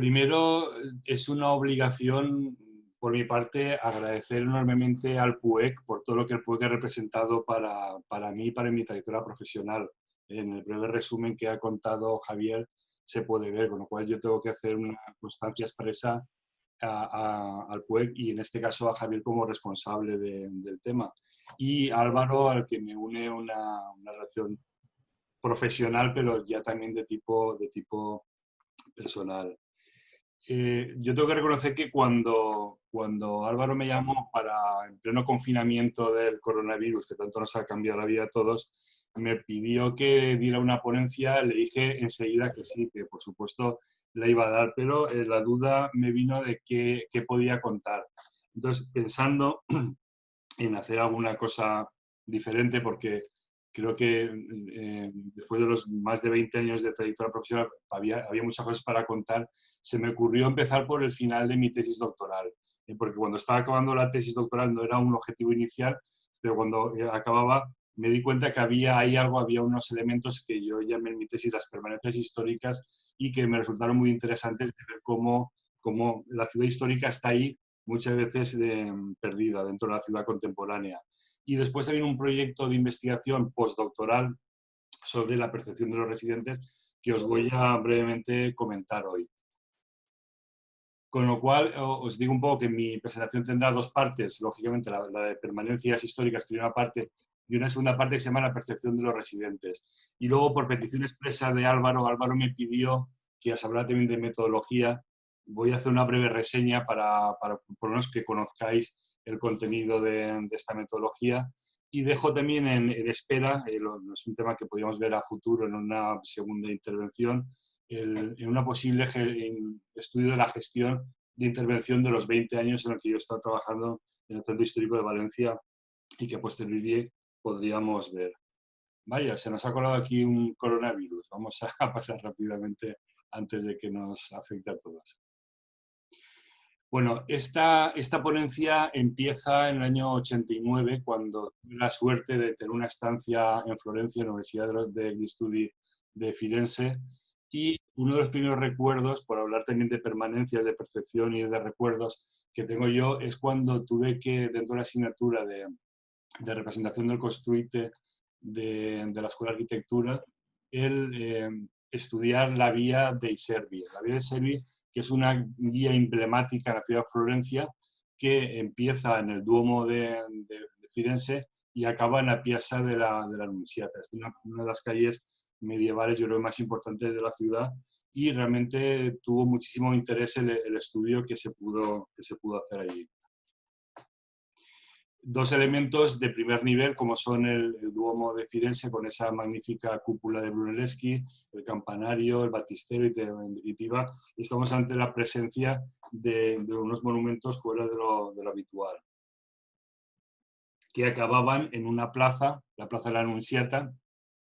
primero, es una obligación por mi parte agradecer enormemente al PUEC por todo lo que el PUEC ha representado para mí y para mi trayectoria profesional. En el breve resumen que ha contado Javier se puede ver, con lo cual yo tengo que hacer una constancia expresa al PUEC y en este caso a Javier como responsable del tema. Y Álvaro, al que me une una relación profesional, pero ya también de tipo personal. Yo tengo que reconocer que cuando Álvaro me llamó en pleno confinamiento del coronavirus, que tanto nos ha cambiado la vida a todos, me pidió que diera una ponencia, le dije enseguida que sí, que por supuesto la iba a dar, pero la duda me vino de qué podía contar. Entonces, pensando en hacer alguna cosa diferente, porque creo que después de los más de 20 años de trayectoria profesional había muchas cosas para contar, se me ocurrió empezar por el final de mi tesis doctoral, porque cuando estaba acabando la tesis doctoral no era un objetivo inicial, pero cuando acababa me di cuenta que había unos elementos que yo llamé en mi tesis las permanencias históricas y que me resultaron muy interesantes de ver cómo la ciudad histórica está ahí muchas veces perdida dentro de la ciudad contemporánea. Y después también un proyecto de investigación postdoctoral sobre la percepción de los residentes que os voy a brevemente comentar hoy. Con lo cual, os digo un poco que mi presentación tendrá dos partes, lógicamente la de permanencias históricas, primera parte, y una segunda parte que se llama la percepción de los residentes. Y luego, por petición expresa de Álvaro me pidió que os hablara también de metodología. Voy a hacer una breve reseña para por lo menos que conozcáis el contenido de esta metodología. Y dejo también en espera, es un tema que podríamos ver a futuro en una segunda intervención, en una posible estudio de la gestión de intervención de los 20 años en los que yo he estado trabajando en el Centro Histórico de Valencia y que posteriormente podríamos ver. Vaya, se nos ha colado aquí un coronavirus. Vamos a pasar rápidamente antes de que nos afecte a todos. Bueno, esta ponencia empieza en el año 89, cuando tuve la suerte de tener una estancia en Florencia, en la Universidad degli Studi de Firenze, y uno de los primeros recuerdos, por hablar también de permanencia, de percepción y de recuerdos que tengo yo, es cuando tuve que, dentro de la asignatura de representación del Costruite de la Escuela de Arquitectura, estudiar la vía dei Servi. La vía dei Servi, que es una vía emblemática en la ciudad de Florencia, que empieza en el Duomo de Firenze y acaba en la Piazza de la Annunziata. Es una de las calles medievales, yo creo, más importantes de la ciudad, y realmente tuvo muchísimo interés el estudio que se pudo hacer allí. Dos elementos de primer nivel, como son el Duomo de Firenze, con esa magnífica cúpula de Brunelleschi, el campanario, el batistero, y en definitiva estamos ante la presencia de unos monumentos fuera de lo habitual, que acababan en una plaza, la Plaza de la Annunziata,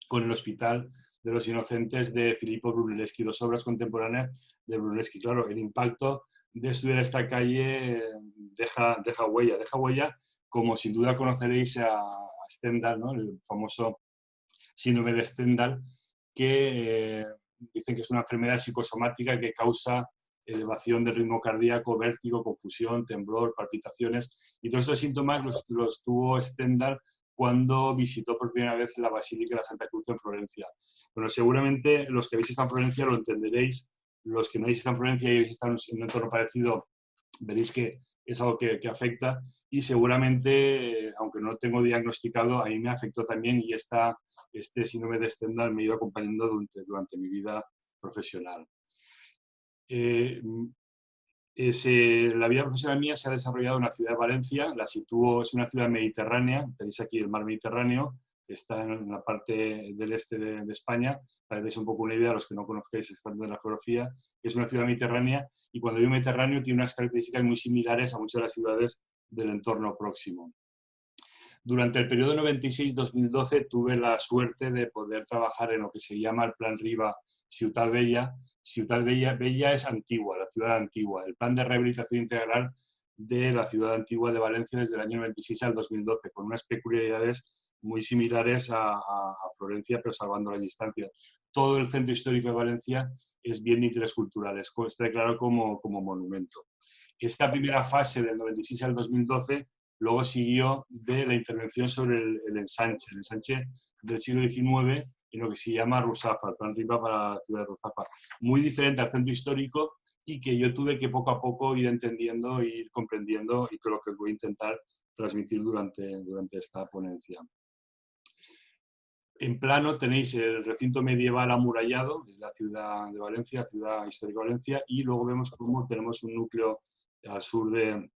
con el Hospital de los Inocentes de Filippo Brunelleschi, dos obras contemporáneas de Brunelleschi. Claro, el impacto de estudiar esta calle deja huella, como sin duda conoceréis a Stendhal, ¿no? El famoso síndrome de Stendhal, que dicen que es una enfermedad psicosomática que causa elevación del ritmo cardíaco, vértigo, confusión, temblor, palpitaciones, y todos estos síntomas los tuvo Stendhal cuando visitó por primera vez la Basílica de la Santa Cruz en Florencia. Bueno, seguramente los que habéis estado en Florencia lo entenderéis, los que no habéis estado en Florencia y habéis estado en un entorno parecido, veréis que es algo que afecta, y seguramente, aunque no tengo diagnosticado, a mí me afectó también, y este síndrome de Stendhal me ha ido acompañando durante mi vida profesional. La vida profesional mía se ha desarrollado en la ciudad de Valencia, es una ciudad mediterránea, tenéis aquí el mar Mediterráneo, que está en la parte del este de España, para que deis un poco una idea a los que no conozcáis estando en la geografía, que es una ciudad mediterránea, y cuando digo Mediterráneo tiene unas características muy similares a muchas de las ciudades del entorno próximo. Durante el periodo 96-2012 tuve la suerte de poder trabajar en lo que se llama el Plan Riva Ciutat Vella. Ciutat Vella es Antigua, la ciudad antigua, el plan de rehabilitación integral de la ciudad antigua de Valencia desde el año 96 al 2012, con unas peculiaridades muy similares a Florencia, pero salvando las distancias. Todo el centro histórico de Valencia es bien de interés cultural, está declarado como monumento. Esta primera fase del 96 al 2012 luego siguió de la intervención sobre el ensanche del siglo XIX en lo que se llama Ruzafa, el plan Riva para la ciudad de Ruzafa. Muy diferente al centro histórico y que yo tuve que poco a poco ir entendiendo, ir comprendiendo y con lo que voy a intentar transmitir durante esta ponencia. En plano tenéis el recinto medieval amurallado, es la ciudad de Valencia, ciudad histórica de Valencia, y luego vemos cómo tenemos un núcleo al sur de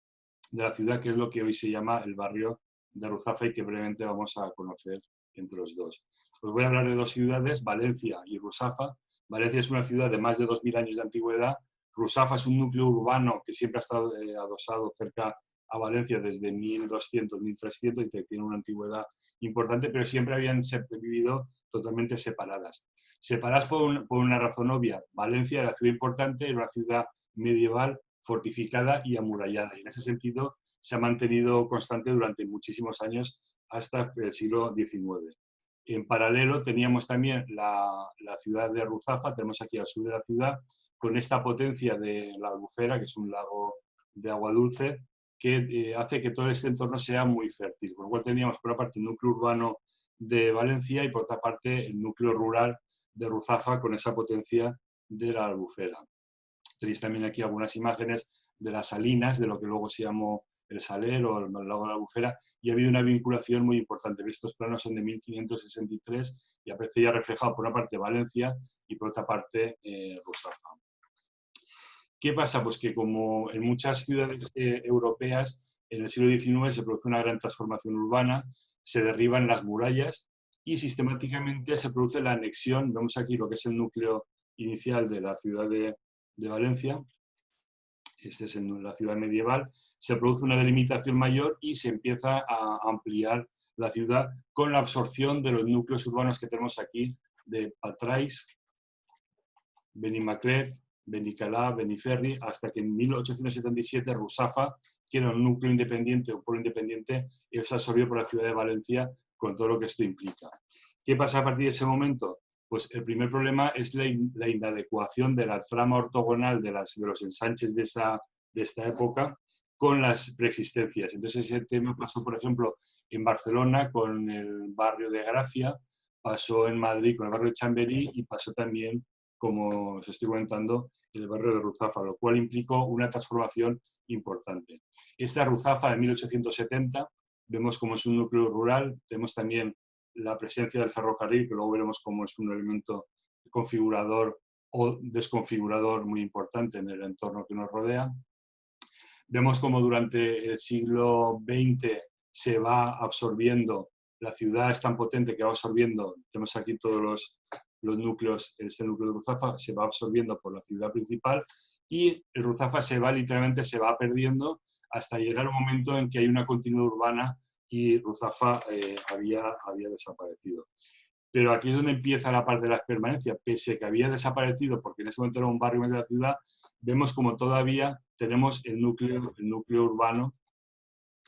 la ciudad, que es lo que hoy se llama el barrio de Ruzafa y que brevemente vamos a conocer entre los dos. Os voy a hablar de dos ciudades, Valencia y Ruzafa. Valencia es una ciudad de más de 2000 años de antigüedad. Ruzafa es un núcleo urbano que siempre ha estado adosado cerca a Valencia desde 1200, 1300 y que tiene una antigüedad importante, pero siempre habían vivido totalmente separadas. Separadas por una razón obvia. Valencia era una ciudad importante, era una ciudad medieval, fortificada y amurallada. Y en ese sentido se ha mantenido constante durante muchísimos años hasta el siglo XIX. En paralelo teníamos también la ciudad de Ruzafa, tenemos aquí al sur de la ciudad, con esta potencia de la Albufera, que es un lago de agua dulce, que hace que todo este entorno sea muy fértil. Por lo cual teníamos por una parte el núcleo urbano de Valencia y por otra parte el núcleo rural de Ruzafa con esa potencia de la Albufera. Tenéis también aquí algunas imágenes de las salinas, de lo que luego se llamó el Saler o el lago de la Albufera, y ha habido una vinculación muy importante. Estos planos son de 1563 y aparece ya reflejado por una parte Valencia y por otra parte Ruzafa. ¿Qué pasa? Pues que como en muchas ciudades europeas, en el siglo XIX se produce una gran transformación urbana, se derriban las murallas y sistemáticamente se produce la anexión. Vemos aquí lo que es el núcleo inicial de la ciudad de Valencia. Esta es en la ciudad medieval. Se produce una delimitación mayor y se empieza a ampliar la ciudad con la absorción de los núcleos urbanos que tenemos aquí de Patrais, Benimaclet, Benicalá, Beniferri, hasta que en 1877 Ruzafa, que era un núcleo independiente, un pueblo independiente, es absorbido por la ciudad de Valencia con todo lo que esto implica. ¿Qué pasa a partir de ese momento? Pues el primer problema es la inadecuación de la trama ortogonal de los ensanches de esta época con las preexistencias. Entonces ese tema pasó, por ejemplo, en Barcelona con el barrio de Gracia, pasó en Madrid con el barrio de Chamberí y pasó también, como os estoy comentando, en el barrio de Ruzafa, lo cual implicó una transformación importante. Esta Ruzafa de 1870, vemos como es un núcleo rural, tenemos también la presencia del ferrocarril, que luego veremos cómo es un elemento configurador o desconfigurador muy importante en el entorno que nos rodea. Vemos cómo durante el siglo XX se va absorbiendo, la ciudad es tan potente que va absorbiendo, tenemos aquí todos los núcleos, este núcleo de Ruzafa se va absorbiendo por la ciudad principal y el Ruzafa literalmente se va perdiendo hasta llegar un momento en que hay una continuidad urbana y Ruzafa había desaparecido. Pero aquí es donde empieza la parte de la permanencia. Pese a que había desaparecido, porque en ese momento era un barrio de la ciudad, vemos como todavía tenemos el núcleo urbano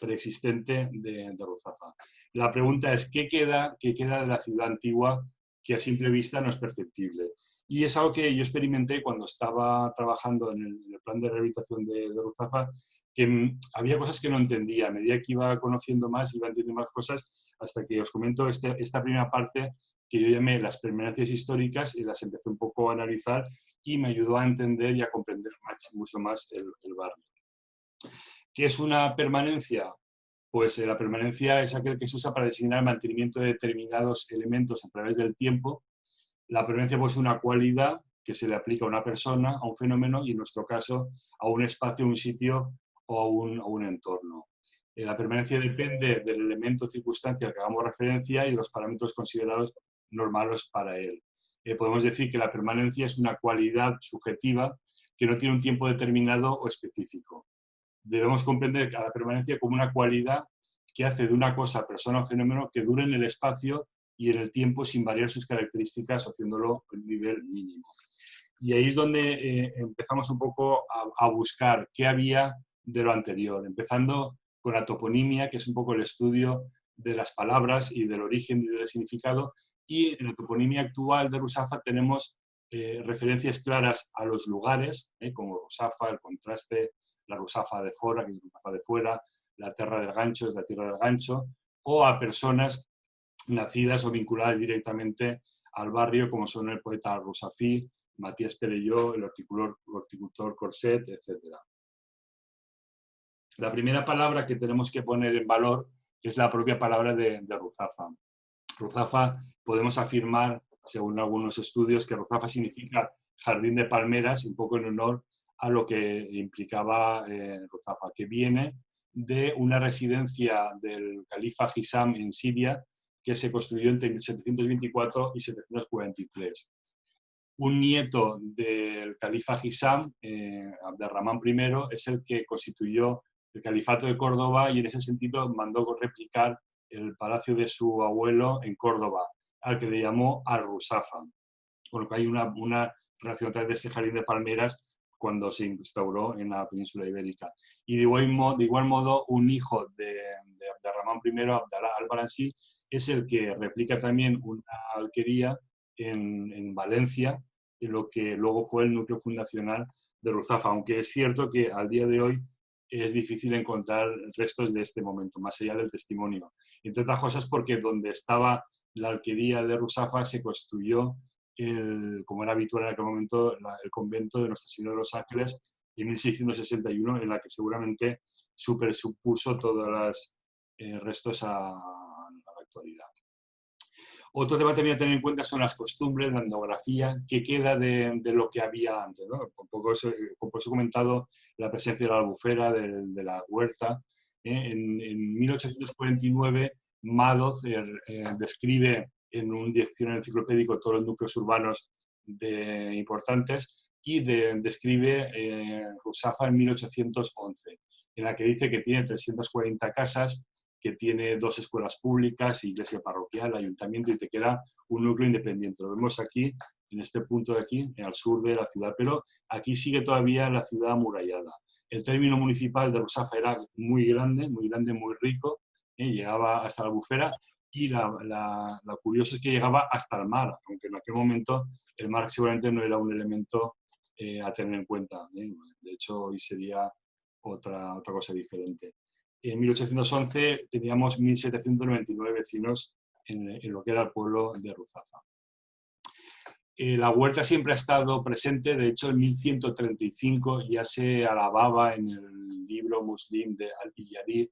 preexistente de Ruzafa. La pregunta es, ¿qué queda de la ciudad antigua que a simple vista no es perceptible? Y es algo que yo experimenté cuando estaba trabajando en el plan de rehabilitación de Ruzafa, que había cosas que no entendía. A medida que iba conociendo más, iba entendiendo más cosas, hasta que os comento esta primera parte que yo llamé las permanencias históricas y las empecé un poco a analizar y me ayudó a entender y a comprender mucho más el barrio. ¿Qué es una permanencia? Pues la permanencia es aquel que se usa para designar el mantenimiento de determinados elementos a través del tiempo. La permanencia pues, es una cualidad que se le aplica a una persona, a un fenómeno y en nuestro caso a un espacio, un sitio o a un entorno. La permanencia depende del elemento o circunstancia al que hagamos referencia y de los parámetros considerados normales para él. Podemos decir que la permanencia es una cualidad subjetiva que no tiene un tiempo determinado o específico. Debemos comprender a la permanencia como una cualidad que hace de una cosa, persona o fenómeno que dure en el espacio y en el tiempo sin variar sus características, haciéndolo a un nivel mínimo. Y ahí es donde empezamos un poco a buscar qué había de lo anterior, empezando con la toponimia, que es un poco el estudio de las palabras y del origen y del significado, y en la toponimia actual de Ruzafa tenemos referencias claras a los lugares, como Ruzafa, el contraste, la Ruzafa de fora, que es Ruzafa de fuera, la Terra del Gancho es la tierra del gancho, o a personas nacidas o vinculadas directamente al barrio, como son el poeta Rusafí, Matías Perelló, el horticultor Corset, etc. La primera palabra que tenemos que poner en valor es la propia palabra de Ruzafa. Ruzafa, podemos afirmar, según algunos estudios, que Ruzafa significa jardín de palmeras, un poco en honor a lo que implicaba Ruzafa, que viene de una residencia del califa Hisam en Siria, que se construyó entre 724 y 743. Un nieto del califa Hisam, Abderramán I, es el que constituyó el califato de Córdoba y en ese sentido mandó replicar el palacio de su abuelo en Córdoba, al que le llamó Al-Ruzafa. Con lo que hay una relación a través de ese jardín de palmeras cuando se instauró en la península ibérica. Y de igual modo, un hijo de Abderramán I, Abdalá al-Barasí, es el que replica también una alquería en Valencia, en lo que luego fue el núcleo fundacional de Ruzafa, aunque es cierto que al día de hoy es difícil encontrar restos de este momento, más allá del testimonio. Entre otras cosas porque donde estaba la alquería de Ruzafa se construyó, como era habitual en aquel momento, el convento de Nuestra Señora de los Ángeles en 1661, en la que seguramente supersupuso todos los restos a la actualidad. Otro tema también a tener en cuenta son las costumbres, la etnografía, que queda de lo que había antes, ¿no? Por eso he comentado la presencia de la albufera, de la huerta. En 1849, Madoz describe en un diccionario enciclopédico todos los núcleos urbanos importantes y describe Ruzafa en 1811, en la que dice que tiene 340 casas, que tiene 2 escuelas públicas, iglesia parroquial, ayuntamiento, y te queda un núcleo independiente. Lo vemos aquí, en este punto de aquí, al sur de la ciudad, pero aquí sigue todavía la ciudad amurallada. El término municipal de Ruzafa era muy grande, muy rico, llegaba hasta la Albufera, y lo curioso es que llegaba hasta el mar, aunque en aquel momento el mar seguramente no era un elemento a tener en cuenta. De hecho, hoy sería otra cosa diferente. En 1811 teníamos 1.799 vecinos en lo que era el pueblo de Ruzafa. La huerta siempre ha estado presente, de hecho en 1135 ya se alababa en el libro muslim de Al-Biyari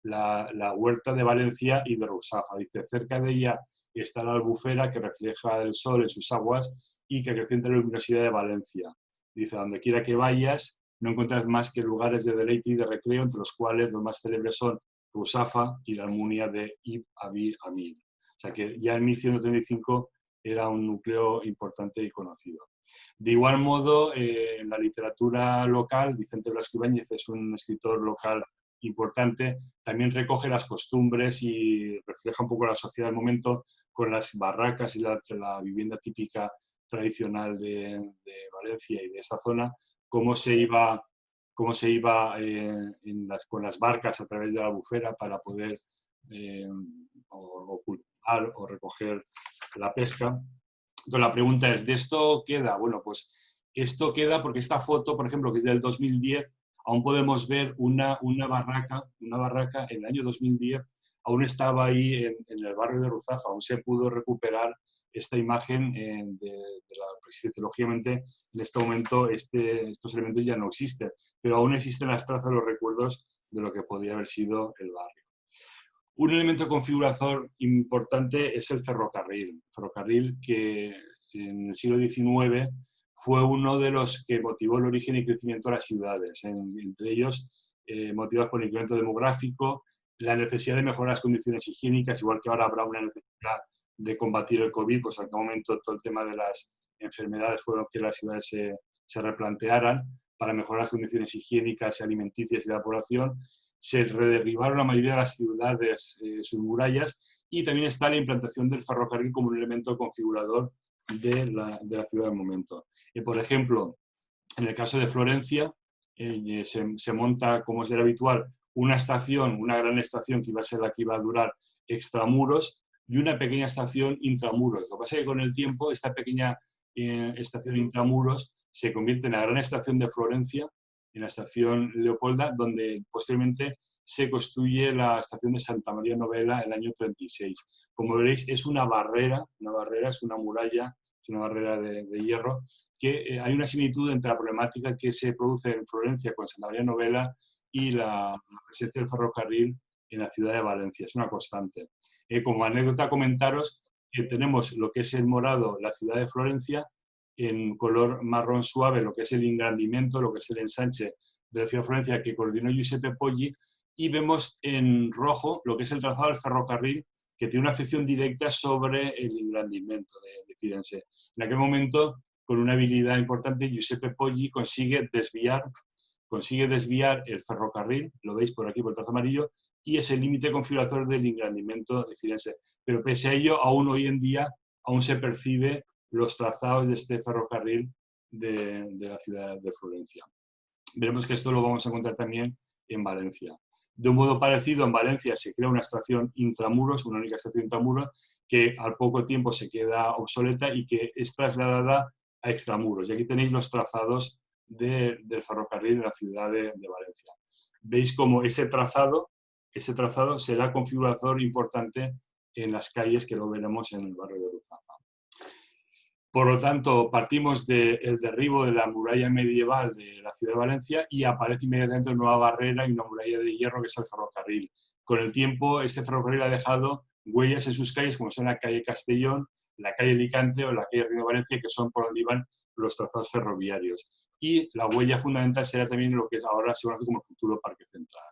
la huerta de Valencia y de Ruzafa. Dice, cerca de ella está la albufera que refleja el sol en sus aguas y que acrecienta la luminosidad de Valencia. Dice, donde quiera que vayas, no encuentras más que lugares de deleite y de recreo, entre los cuales los más célebres son Ruzafa y la Almunia de Ibn Abi Amir. O sea que ya en 1135 era un núcleo importante y conocido. De igual modo, en la literatura local, Vicente Blasco Ibáñez es un escritor local importante, también recoge las costumbres y refleja un poco la sociedad del momento con las barracas y la vivienda típica tradicional de Valencia y de esta zona, cómo se iba con las barcas a través de la albufera para poder ocultar o recoger la pesca. Entonces la pregunta es, ¿de esto queda? Bueno, pues esto queda porque esta foto, por ejemplo, que es del 2010, aún podemos ver una barraca en el año 2010, aún estaba ahí en el barrio de Ruzafa, aún se pudo recuperar esta imagen lógicamente en este momento estos elementos ya no existen, pero aún existen las trazas, los recuerdos de lo que podía haber sido el barrio. Un elemento configurador importante es el ferrocarril que en el siglo XIX fue uno de los que motivó el origen y crecimiento de las ciudades, entre ellos motivados por el incremento demográfico, la necesidad de mejorar las condiciones higiénicas, igual que ahora habrá una necesidad de combatir el COVID, pues en aquel momento todo el tema de las enfermedades fueron que las ciudades se replantearan para mejorar las condiciones higiénicas y alimenticias de la población. Se rederribaron la mayoría de las ciudades, sus murallas, y también está la implantación del ferrocarril como un elemento configurador de la ciudad del momento. Por ejemplo, en el caso de Florencia, se monta, como era habitual, una gran estación que iba a ser la que iba a durar extramuros y una pequeña estación intramuros. Lo que pasa es que con el tiempo esta pequeña estación intramuros se convierte en la gran estación de Florencia, en la estación Leopolda, donde posteriormente se construye la estación de Santa María Novella en el año 36. Como veréis, es una barrera, es una muralla, es una barrera de hierro, que hay una similitud entre la problemática que se produce en Florencia con Santa María Novella y la presencia del ferrocarril en la ciudad de Valencia. Es una constante. Como anécdota, comentaros que tenemos lo que es el morado, la ciudad de Florencia, en color marrón suave, lo que es el engrandimiento, lo que es el ensanche de la ciudad de Florencia que coordinó Giuseppe Poggi, y vemos en rojo lo que es el trazado del ferrocarril, que tiene una afección directa sobre el engrandimiento de Firenze. En aquel momento, con una habilidad importante, Giuseppe Poggi consigue desviar el ferrocarril, lo veis por aquí por el trazo amarillo, y es el límite configurador del engrandimiento de Firenze. Pero pese a ello, aún hoy en día, aún se percibe los trazados de este ferrocarril de la ciudad de Florencia. Veremos que esto lo vamos a encontrar también en Valencia. De un modo parecido, en Valencia se crea una estación intramuros, una única estación intramuros, que al poco tiempo se queda obsoleta y que es trasladada a extramuros. Y aquí tenéis los trazados del ferrocarril en la ciudad de Valencia. Veis cómo ese trazado será configurador importante en las calles que lo veremos en el barrio de Ruzafa. Por lo tanto, partimos del derribo de la muralla medieval de la ciudad de Valencia y aparece inmediatamente una nueva barrera y una muralla de hierro que es el ferrocarril. Con el tiempo, este ferrocarril ha dejado huellas en sus calles, como son la calle Castellón, la calle Alicante o la calle Río de Valencia, que son por donde iban los trazados ferroviarios. Y la huella fundamental será también lo que ahora se conoce como el futuro Parque Central.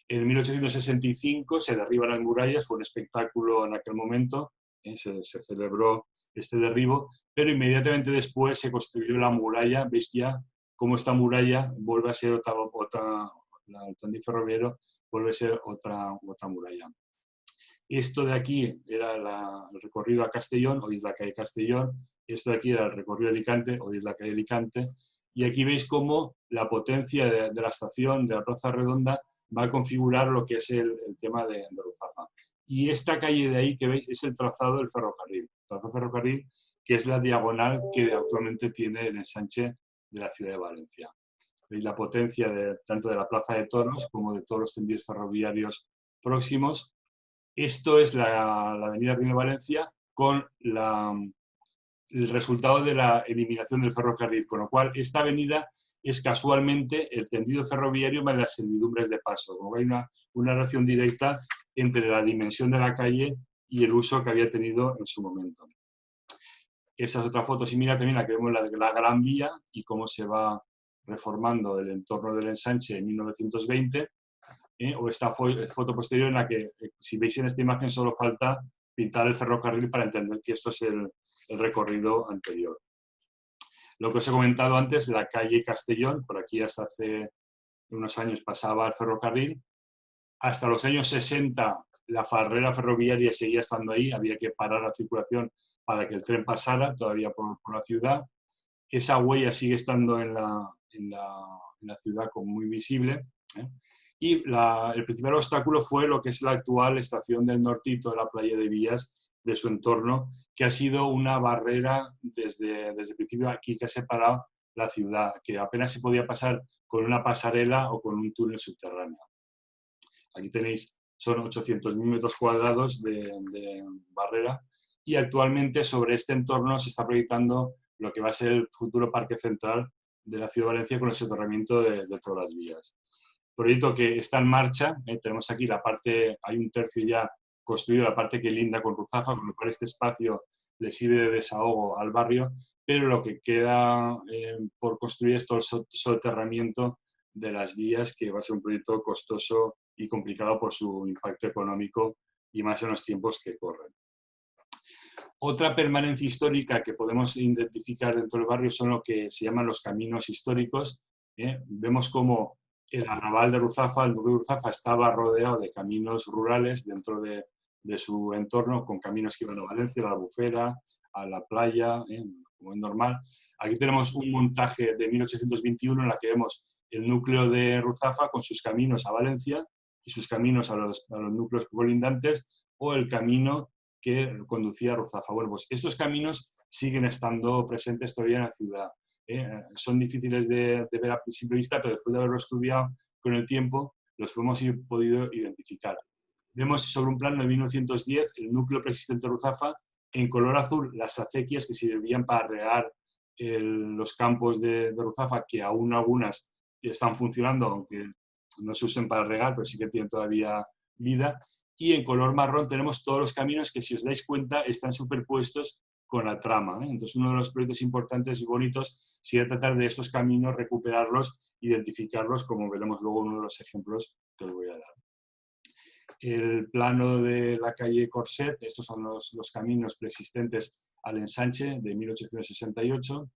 En 1865 se derriban las murallas, fue un espectáculo en aquel momento, se celebró este derribo, pero inmediatamente después se construyó la muralla. Veis ya cómo esta muralla vuelve a ser el tren ferroviario vuelve a ser otra muralla. Esto de aquí era el recorrido a Castellón, hoy es la calle Castellón. Esto de aquí era el recorrido de Alicante, hoy es la calle Alicante. Y aquí veis cómo la potencia de la estación, de la Plaza Redonda, va a configurar lo que es el tema de Ruzafa. Y esta calle de ahí que veis es el trazado del ferrocarril. El trazado ferrocarril que es la diagonal que actualmente tiene el ensanche de la ciudad de Valencia. Veis la potencia tanto de la Plaza de Toros como de todos los tendidos ferroviarios próximos. Esto es la avenida Río de Valencia con el resultado de la eliminación del ferrocarril, con lo cual esta avenida es casualmente el tendido ferroviario más las servidumbres de paso. Como hay una relación directa entre la dimensión de la calle y el uso que había tenido en su momento. Esa es otra foto similar también, la que vemos la Gran Vía y cómo se va reformando el entorno del ensanche en 1920. O esta foto posterior en la que, si veis en esta imagen, solo falta pintar el ferrocarril para entender que esto es el recorrido anterior. Lo que os he comentado antes, la calle Castellón, por aquí hasta hace unos años pasaba el ferrocarril. Hasta los años 60 la barrera ferroviaria seguía estando ahí, había que parar la circulación para que el tren pasara todavía por la ciudad. Esa huella sigue estando en la ciudad como muy visible. Y el principal obstáculo fue lo que es la actual estación del Nortito, la playa de Vías, de su entorno, que ha sido una barrera desde el principio aquí que ha separado la ciudad, que apenas se podía pasar con una pasarela o con un túnel subterráneo. Aquí tenéis, son 800.000 metros cuadrados de barrera y actualmente sobre este entorno se está proyectando lo que va a ser el futuro Parque Central de la ciudad de Valencia con el soterramiento de todas las vías. Proyecto que está en marcha, tenemos aquí la parte, hay un tercio ya construido, la parte que linda con Ruzafa, con lo cual este espacio le sirve de desahogo al barrio, pero lo que queda por construir es todo el soterramiento de las vías, que va a ser un proyecto costoso y complicado por su impacto económico y más en los tiempos que corren. Otra permanencia histórica que podemos identificar dentro del barrio son lo que se llaman los caminos históricos. Vemos cómo el arrabal de Ruzafa, el núcleo de Ruzafa, estaba rodeado de caminos rurales dentro de su entorno, con caminos que iban a Valencia, a la Albufera, a la playa, como es normal. Aquí tenemos un montaje de 1821 en la que vemos el núcleo de Ruzafa con sus caminos a Valencia y sus caminos a los núcleos colindantes, o el camino que conducía a Ruzafa. Bueno, pues estos caminos siguen estando presentes todavía en la ciudad. Son difíciles de ver a simple vista, pero después de haberlo estudiado con el tiempo, los hemos podido identificar. Vemos sobre un plano de 1910 el núcleo preexistente de Ruzafa, en color azul las acequias que servían para regar los campos de Ruzafa, que aún algunas están funcionando, aunque no se usen para regar, pero sí que tienen todavía vida. Y en color marrón tenemos todos los caminos que, si os dais cuenta, están superpuestos con la trama. Entonces, uno de los proyectos importantes y bonitos sería tratar de estos caminos, recuperarlos, identificarlos, como veremos luego en uno de los ejemplos que os voy a dar. El plano de la calle Corset, estos son los caminos preexistentes al ensanche de 1868.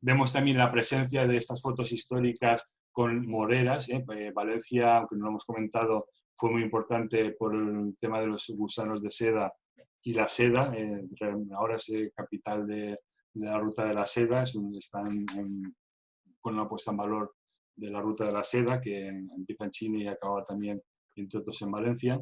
Vemos también la presencia de estas fotos históricas con moreras. Valencia, aunque no lo hemos comentado, fue muy importante por el tema de los gusanos de seda y la seda. Ahora es capital de la ruta de la seda, están con una puesta en valor de la ruta de la seda, que empieza en China y acaba también, entre otros, en Valencia.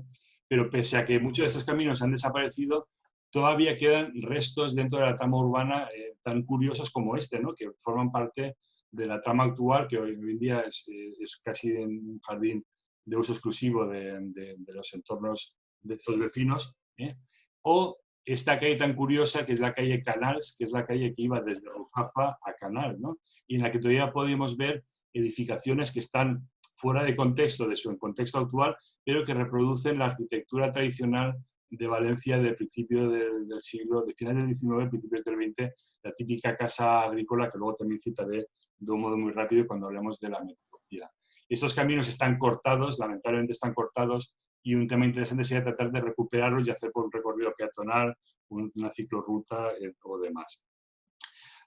Pero pese a que muchos de estos caminos han desaparecido, todavía quedan restos dentro de la trama urbana tan curiosos como este, ¿no? Que forman parte de la trama actual, que hoy en día es casi un jardín de uso exclusivo de los entornos de estos vecinos. O esta calle tan curiosa, que es la calle Canals, que es la calle que iba desde Ruzafa a Canals, ¿no? Y en la que todavía podemos ver edificaciones que están fuera de contexto, de su contexto actual, pero que reproducen la arquitectura tradicional de Valencia del principio del siglo, de finales del XIX, principios del XX, la típica casa agrícola, que luego también citaré de un modo muy rápido cuando hablemos de la metodología. Estos caminos están cortados, lamentablemente están cortados, y un tema interesante sería tratar de recuperarlos y hacer por un recorrido peatonal, una ciclorruta o demás.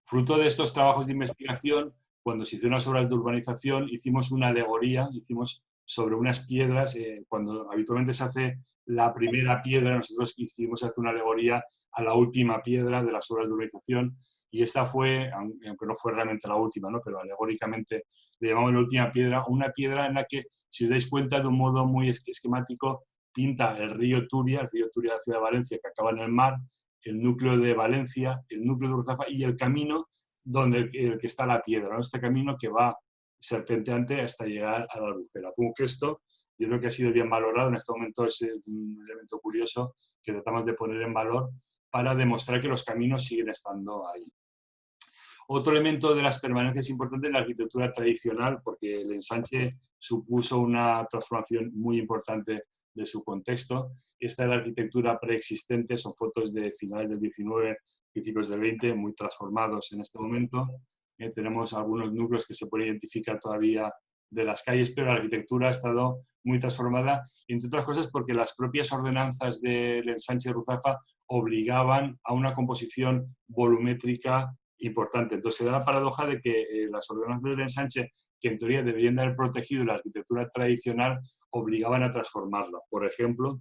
Fruto de estos trabajos de investigación, cuando se hicieron las obras de urbanización, hicimos una alegoría, hicimos sobre unas piedras, cuando habitualmente se hace la primera piedra, nosotros hicimos hacer una alegoría a la última piedra de las obras de urbanización, y esta fue, aunque no fue realmente la última, ¿no? Pero alegóricamente le llamamos la última piedra, una piedra en la que, si os dais cuenta, de un modo muy esquemático, pinta el río Turia de la ciudad de Valencia, que acaba en el mar, el núcleo de Valencia, el núcleo de Ruzafa y el camino donde el que está la piedra, ¿no? Este camino que va serpenteante hasta llegar a la Albufera. Fue un gesto, yo creo que ha sido bien valorado. En este momento es un elemento curioso que tratamos de poner en valor para demostrar que los caminos siguen estando ahí. Otro elemento de las permanencias importante es la arquitectura tradicional, porque el ensanche supuso una transformación muy importante de su contexto. Esta es la arquitectura preexistente, son fotos de finales del 19, principios del 20, muy transformados en este momento. Tenemos algunos núcleos que se pueden identificar todavía de las calles, pero la arquitectura ha estado muy transformada, entre otras cosas porque las propias ordenanzas del ensanche de Ruzafa obligaban a una composición volumétrica importante. Entonces se da la paradoja de que las ordenanzas del ensanche, que en teoría deberían de haber protegido la arquitectura tradicional, obligaban a transformarla. Por ejemplo,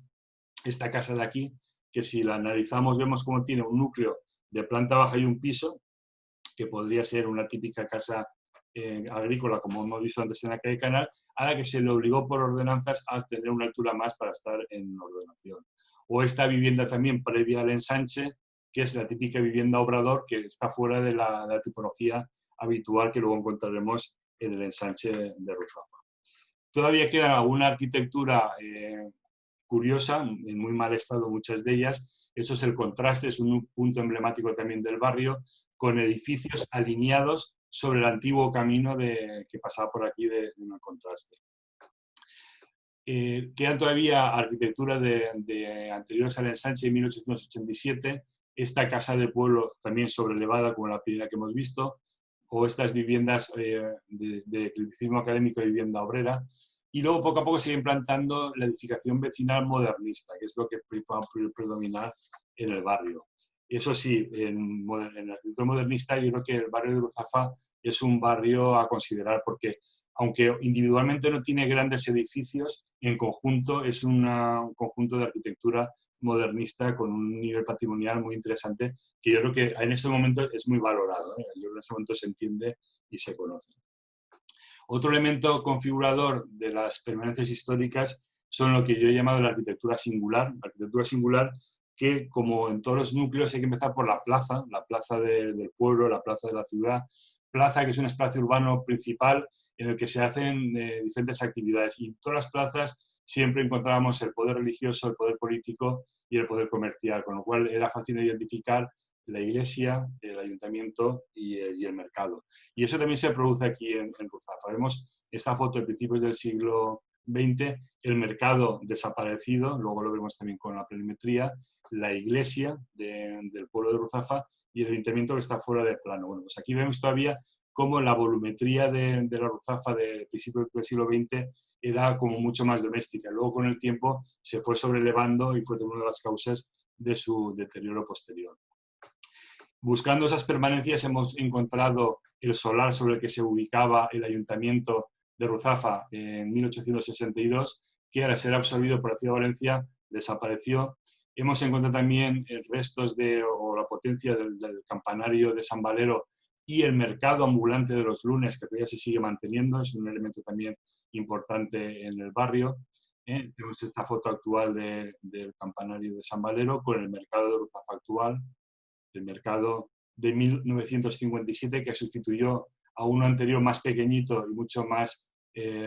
esta casa de aquí, que si la analizamos vemos cómo tiene un núcleo de planta baja y un piso, que podría ser una típica casa agrícola, como hemos visto antes en la calle Canal, a la que se le obligó por ordenanzas a tener una altura más para estar en ordenación. O esta vivienda también previa al ensanche, que es la típica vivienda obrador, que está fuera de la tipología habitual que luego encontraremos en el ensanche de Ruzafa. Todavía queda alguna arquitectura curiosa, en muy mal estado muchas de ellas. Eso es el contraste, es un punto emblemático también del barrio, con edificios alineados sobre el antiguo camino que pasaba por aquí de un contraste. Quedan todavía arquitectura de anteriores al ensanche de 1887, esta casa de pueblo también sobrelevada como la primera que hemos visto, o estas viviendas de criticismo académico de vivienda obrera. Y luego poco a poco sigue implantando la edificación vecinal modernista, que es lo que va a predominar en el barrio. Eso sí, en la arquitectura modernista yo creo que el barrio de Ruzafa es un barrio a considerar porque, aunque individualmente no tiene grandes edificios, en conjunto es un conjunto de arquitectura modernista con un nivel patrimonial muy interesante que yo creo que en este momento es muy valorado. Yo creo que en este momento se entiende y se conoce. Otro elemento configurador de las permanencias históricas son lo que yo he llamado la arquitectura singular. La arquitectura singular que, como en todos los núcleos, hay que empezar por la plaza del pueblo, la plaza de la ciudad, plaza que es un espacio urbano principal en el que se hacen diferentes actividades. Y en todas las plazas siempre encontrábamos el poder religioso, el poder político y el poder comercial, con lo cual era fácil identificar la iglesia, el ayuntamiento y el mercado. Y eso también se produce aquí en Ruzafa. Vemos esta foto de principios del siglo XX, el mercado desaparecido, luego lo vemos también con la planimetría, la iglesia del pueblo de Ruzafa y el ayuntamiento que está fuera de plano. Bueno, pues aquí vemos todavía cómo la volumetría de la Ruzafa de principios del siglo XX era como mucho más doméstica. Luego, con el tiempo, se fue sobrelevando y fue una de las causas de su deterioro posterior. Buscando esas permanencias hemos encontrado el solar sobre el que se ubicaba el ayuntamiento de Ruzafa en 1862, que al ser absorbido por la ciudad de Valencia desapareció. Hemos encontrado también restos o la potencia del campanario de San Valero y el mercado ambulante de los lunes, que todavía se sigue manteniendo, es un elemento también importante en el barrio. Tenemos esta foto actual del campanario de San Valero con el mercado de Ruzafa actual, el mercado de 1957, que sustituyó a uno anterior más pequeñito y mucho más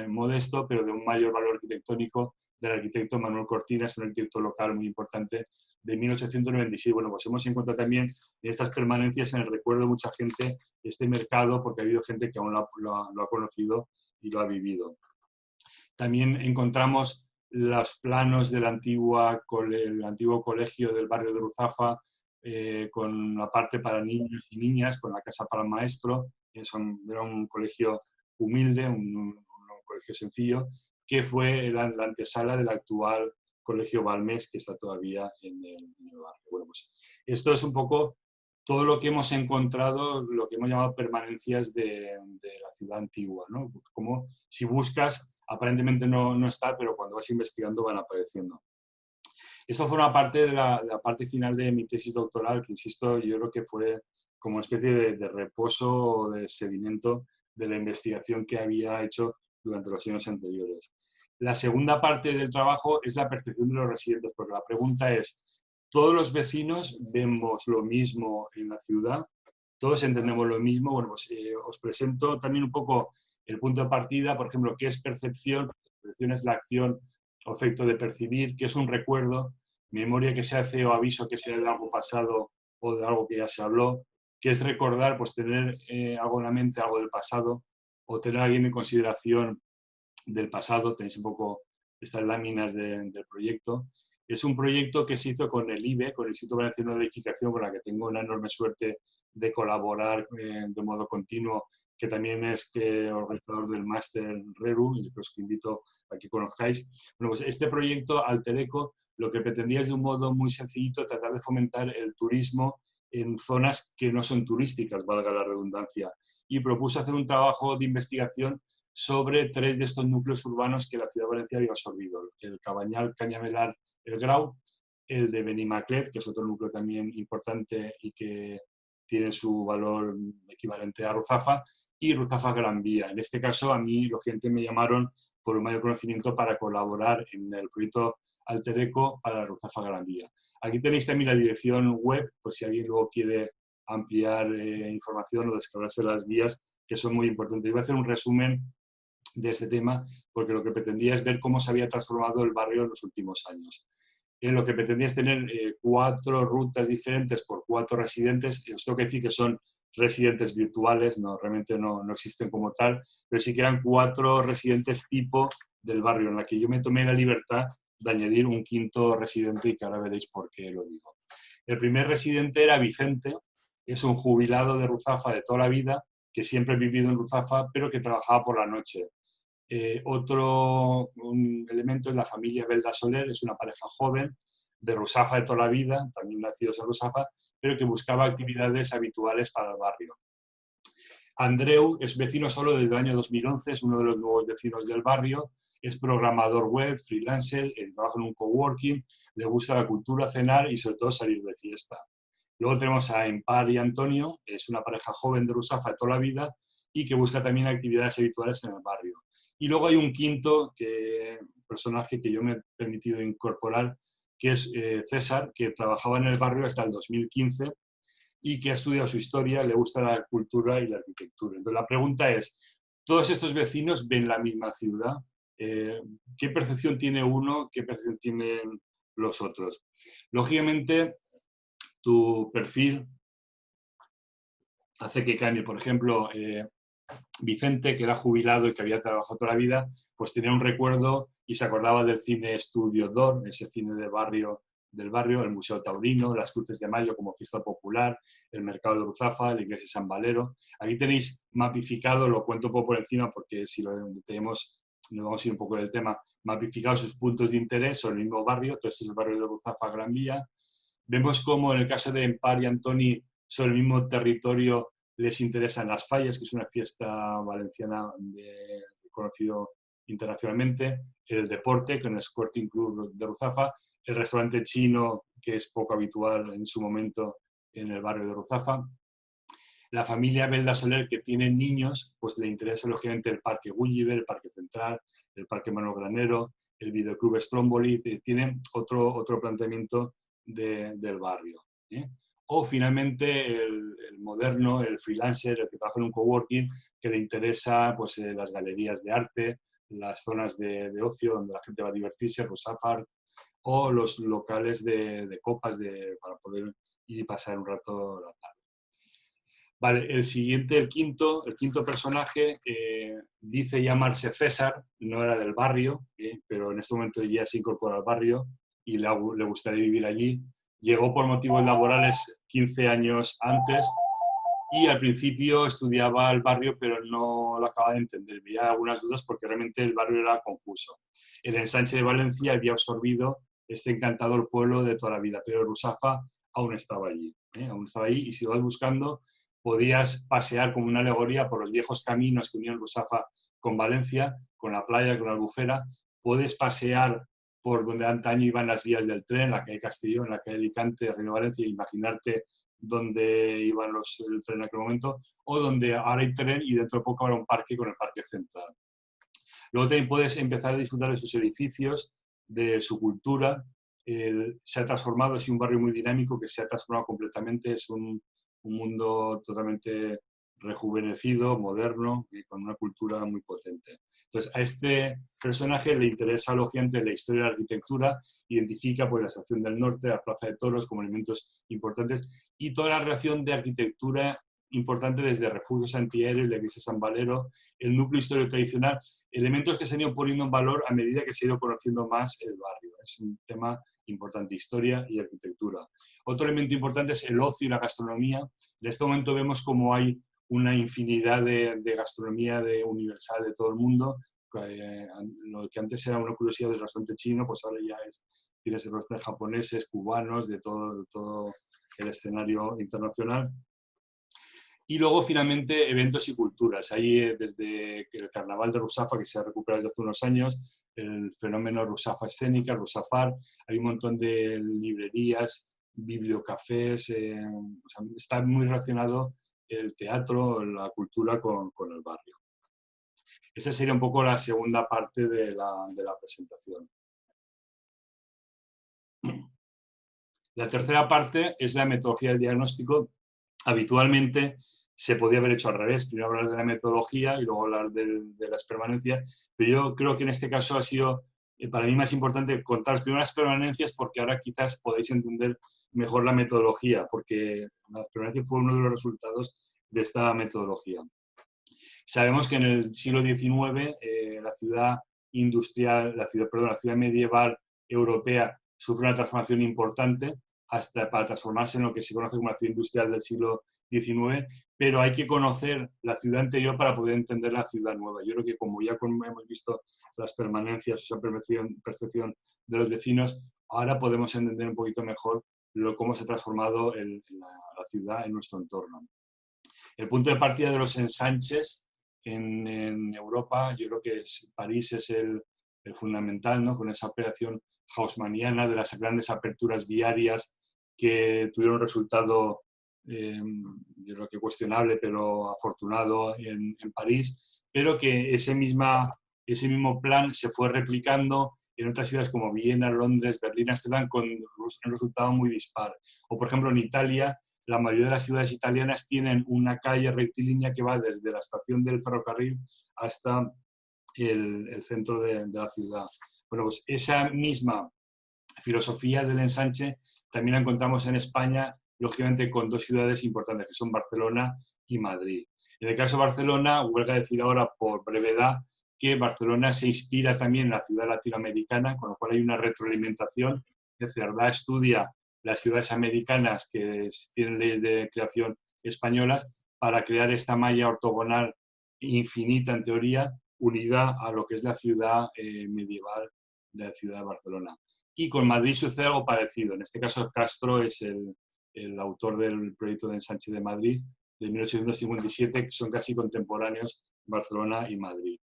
modesto, pero de un mayor valor arquitectónico, del arquitecto Manuel Cortinas, un arquitecto local muy importante, de 1896. Bueno, pues hemos encontrado también estas permanencias en el recuerdo de mucha gente este mercado, porque ha habido gente que aún lo ha conocido y lo ha vivido. También encontramos los planos del antiguo colegio del barrio de Ruzafa, con la parte para niños y niñas, con la casa para el maestro. Era un colegio humilde, un colegio sencillo, que fue la antesala del actual colegio Balmes, que está todavía en el barrio. Bueno, pues esto es un poco todo lo que hemos encontrado, lo que hemos llamado permanencias de la ciudad antigua, ¿no? Como si buscas, aparentemente no está, pero cuando vas investigando van apareciendo. Eso fue una parte de la parte final de mi tesis doctoral, que insisto, yo creo que fue como una especie de reposo o de sedimento de la investigación que había hecho durante los años anteriores. La segunda parte del trabajo es la percepción de los residentes, porque la pregunta es, ¿todos los vecinos vemos lo mismo en la ciudad? ¿Todos entendemos lo mismo? Bueno, pues os presento también un poco el punto de partida, por ejemplo, ¿qué es percepción? Percepción es la acción o efecto de percibir, ¿qué es un recuerdo? Memoria que se hace o aviso que sea de algo pasado o de algo que ya se habló. ¿Qué es recordar? Pues tener algo en la mente, algo del pasado, o tener a alguien en consideración del pasado. Tenéis un poco estas láminas del proyecto. Es un proyecto que se hizo con el IBE, con el Instituto Valenciano de Edificación, con la que tengo una enorme suerte de colaborar de modo continuo, que también es organizador del máster RERU, y que os invito a que conozcáis. Bueno, pues este proyecto, Altereco, lo que pretendía es de un modo muy sencillito tratar de fomentar el turismo en zonas que no son turísticas, valga la redundancia, y propuso hacer un trabajo de investigación sobre 3 de estos núcleos urbanos que la ciudad de Valencia había absorbido: el Cabañal, Cañamelar, el Grau, el de Benimaclet, que es otro núcleo también importante y que tiene su valor equivalente a Ruzafa, y Ruzafa Gran Vía. En este caso, a mí, lógicamente, me llamaron por un mayor conocimiento para colaborar en el proyecto Altereco para Ruzafa Gran Vía. Aquí tenéis también la dirección web, por si alguien luego quiere ampliar información o descargarse las guías, que son muy importantes. Voy a hacer un resumen de este tema, porque lo que pretendía es ver cómo se había transformado el barrio en los últimos años. Lo que pretendía es tener 4 rutas diferentes por 4 residentes. Os tengo que decir que son residentes virtuales, realmente no existen como tal, pero sí que eran 4 residentes tipo del barrio, en la que yo me tomé la libertad de añadir un 5º residente, y que ahora veréis por qué lo digo. El primer residente era Vicente, es un jubilado de Ruzafa de toda la vida, que siempre ha vivido en Ruzafa, pero que trabajaba por la noche. Otro elemento es la familia Belda Soler, es una pareja joven de Ruzafa de toda la vida, también nacidos en Ruzafa, pero que buscaba actividades habituales para el barrio. Andreu es vecino solo desde el año 2011, es uno de los nuevos vecinos del barrio, es programador web, freelancer, trabaja en un coworking, le gusta la cultura, cenar y sobre todo salir de fiesta. Luego tenemos a Empar y Antonio, es una pareja joven de Ruzafa de toda la vida y que busca también actividades habituales en el barrio. Y luego hay un quinto personaje que yo me he permitido incorporar, que es César, que trabajaba en el barrio hasta el 2015 y que ha estudiado su historia, le gusta la cultura y la arquitectura. Entonces la pregunta es, ¿todos estos vecinos ven la misma ciudad? ¿Qué percepción tiene uno? ¿Qué percepción tienen los otros? Lógicamente, tu perfil hace que cambie. Por ejemplo, Vicente, que era jubilado y que había trabajado toda la vida, pues tenía un recuerdo y se acordaba del cine Estudio Dor, ese cine del barrio, el Museo Taurino, las Cruces de Mayo como fiesta popular, el Mercado de Ruzafa, la Iglesia de San Valero. Aquí tenéis mapificado, lo cuento un poco por encima porque si lo tenemos, nos vamos a ir un poco del tema, mapificado sus puntos de interés sobre el mismo barrio, todo esto es el barrio de Ruzafa, Gran Vía. Vemos cómo en el caso de Empar y Antoni, sobre el mismo territorio, les interesan las fallas, que es una fiesta valenciana conocido internacionalmente, el deporte, con el Sporting Club de Ruzafa, el restaurante chino, que es poco habitual en su momento en el barrio de Ruzafa. La familia Belda Soler, que tiene niños, pues le interesa lógicamente el Parque Gulliver, el Parque Central, el Parque Manuel Granero, el Videoclub Stromboli, tiene otro planteamiento del barrio. O finalmente el moderno, el freelancer, el que trabaja en un coworking, que le interesa pues, las galerías de arte, las zonas de ocio donde la gente va a divertirse, Rusafart, o los locales de copas para poder ir y pasar un rato la tarde. Vale, el quinto personaje dice llamarse César, no era del barrio, pero en este momento ya se incorpora al barrio y le gustaría vivir allí. Llegó por motivos laborales 15 años antes y al principio estudiaba el barrio, pero no lo acababa de entender. Había algunas dudas porque realmente el barrio era confuso. El ensanche de Valencia había absorbido este encantador pueblo de toda la vida, pero Ruzafa aún estaba allí. Aún estaba allí y si lo vas buscando, podías pasear como una alegoría por los viejos caminos que unían Ruzafa con Valencia, con la playa, con la Albufera. Puedes pasear por donde antaño iban las vías del tren, la calle Castellón, la calle Alicante, Reino Valencia, e imaginarte donde iban el tren en aquel momento, o donde ahora hay tren y dentro de poco habrá un parque con el Parque Central. Luego también puedes empezar a disfrutar de sus edificios, de su cultura. Se ha transformado, es un barrio muy dinámico que se ha transformado completamente, es un mundo totalmente rejuvenecido, moderno y con una cultura muy potente. Entonces, a este personaje le interesa lógicamente la historia de la arquitectura, identifica pues, la Estación del Norte, la Plaza de Toros como elementos importantes y toda la relación de arquitectura importante desde refugios antiaéreos, la iglesia de San Valero, el núcleo histórico tradicional, elementos que se han ido poniendo en valor a medida que se ha ido conociendo más el barrio. Es un tema importante, historia y arquitectura. Otro elemento importante es el ocio y la gastronomía. En este momento vemos como hay una infinidad de gastronomía universal de todo el mundo. Lo que antes era una curiosidad del restaurante chino, pues ahora ya tienes restaurantes japoneses, cubanos, de todo el escenario internacional. Y luego, finalmente, eventos y culturas. Hay desde el Carnaval de Ruzafa, que se ha recuperado desde hace unos años, el fenómeno Ruzafa escénica, Rusafar, hay un montón de librerías, bibliocafés, o sea, está muy relacionado el teatro, la cultura con el barrio. Esa sería un poco la segunda parte de la presentación. La tercera parte es la metodología del diagnóstico. Habitualmente se podía haber hecho al revés, primero hablar de la metodología y luego hablar de las permanencias, pero yo creo que en este caso ha sido para mí más importante contar primero las permanencias porque ahora quizás podéis entender mejor la metodología, porque las permanencias fue uno de los resultados de esta metodología. Sabemos que en el siglo XIX la ciudad industrial, la ciudad medieval europea sufre una transformación importante hasta para transformarse en lo que se conoce como la ciudad industrial del siglo XIX, pero hay que conocer la ciudad anterior para poder entender la ciudad nueva. Yo creo que como ya hemos visto las permanencias, esa percepción de los vecinos, ahora podemos entender un poquito mejor cómo se ha transformado la ciudad en nuestro entorno. El punto de partida de los ensanches en Europa, yo creo que París es el fundamental, ¿no? Con esa operación haussmanniana de las grandes aperturas viarias que tuvieron un resultado, yo creo que cuestionable, pero afortunado en París, pero que esa misma ese mismo plan se fue replicando en otras ciudades como Viena, Londres, Berlín, Ámsterdam, con un resultado muy dispar. O, por ejemplo, en Italia, la mayoría de las ciudades italianas tienen una calle rectilínea que va desde la estación del ferrocarril hasta el centro de la ciudad. Bueno, pues esa misma filosofía del ensanche también la encontramos en España, lógicamente con dos ciudades importantes, que son Barcelona y Madrid. En el caso de Barcelona, huelga decir ahora por brevedad que Barcelona se inspira también en la ciudad latinoamericana, con lo cual hay una retroalimentación. Es decir, Cerdá estudia las ciudades americanas que tienen leyes de creación españolas para crear esta malla ortogonal infinita, en teoría, unida a lo que es la ciudad medieval de la ciudad de Barcelona. Y con Madrid sucede algo parecido. En este caso, Castro es el autor del proyecto de ensanche de Madrid de 1857, que son casi contemporáneos Barcelona y Madrid.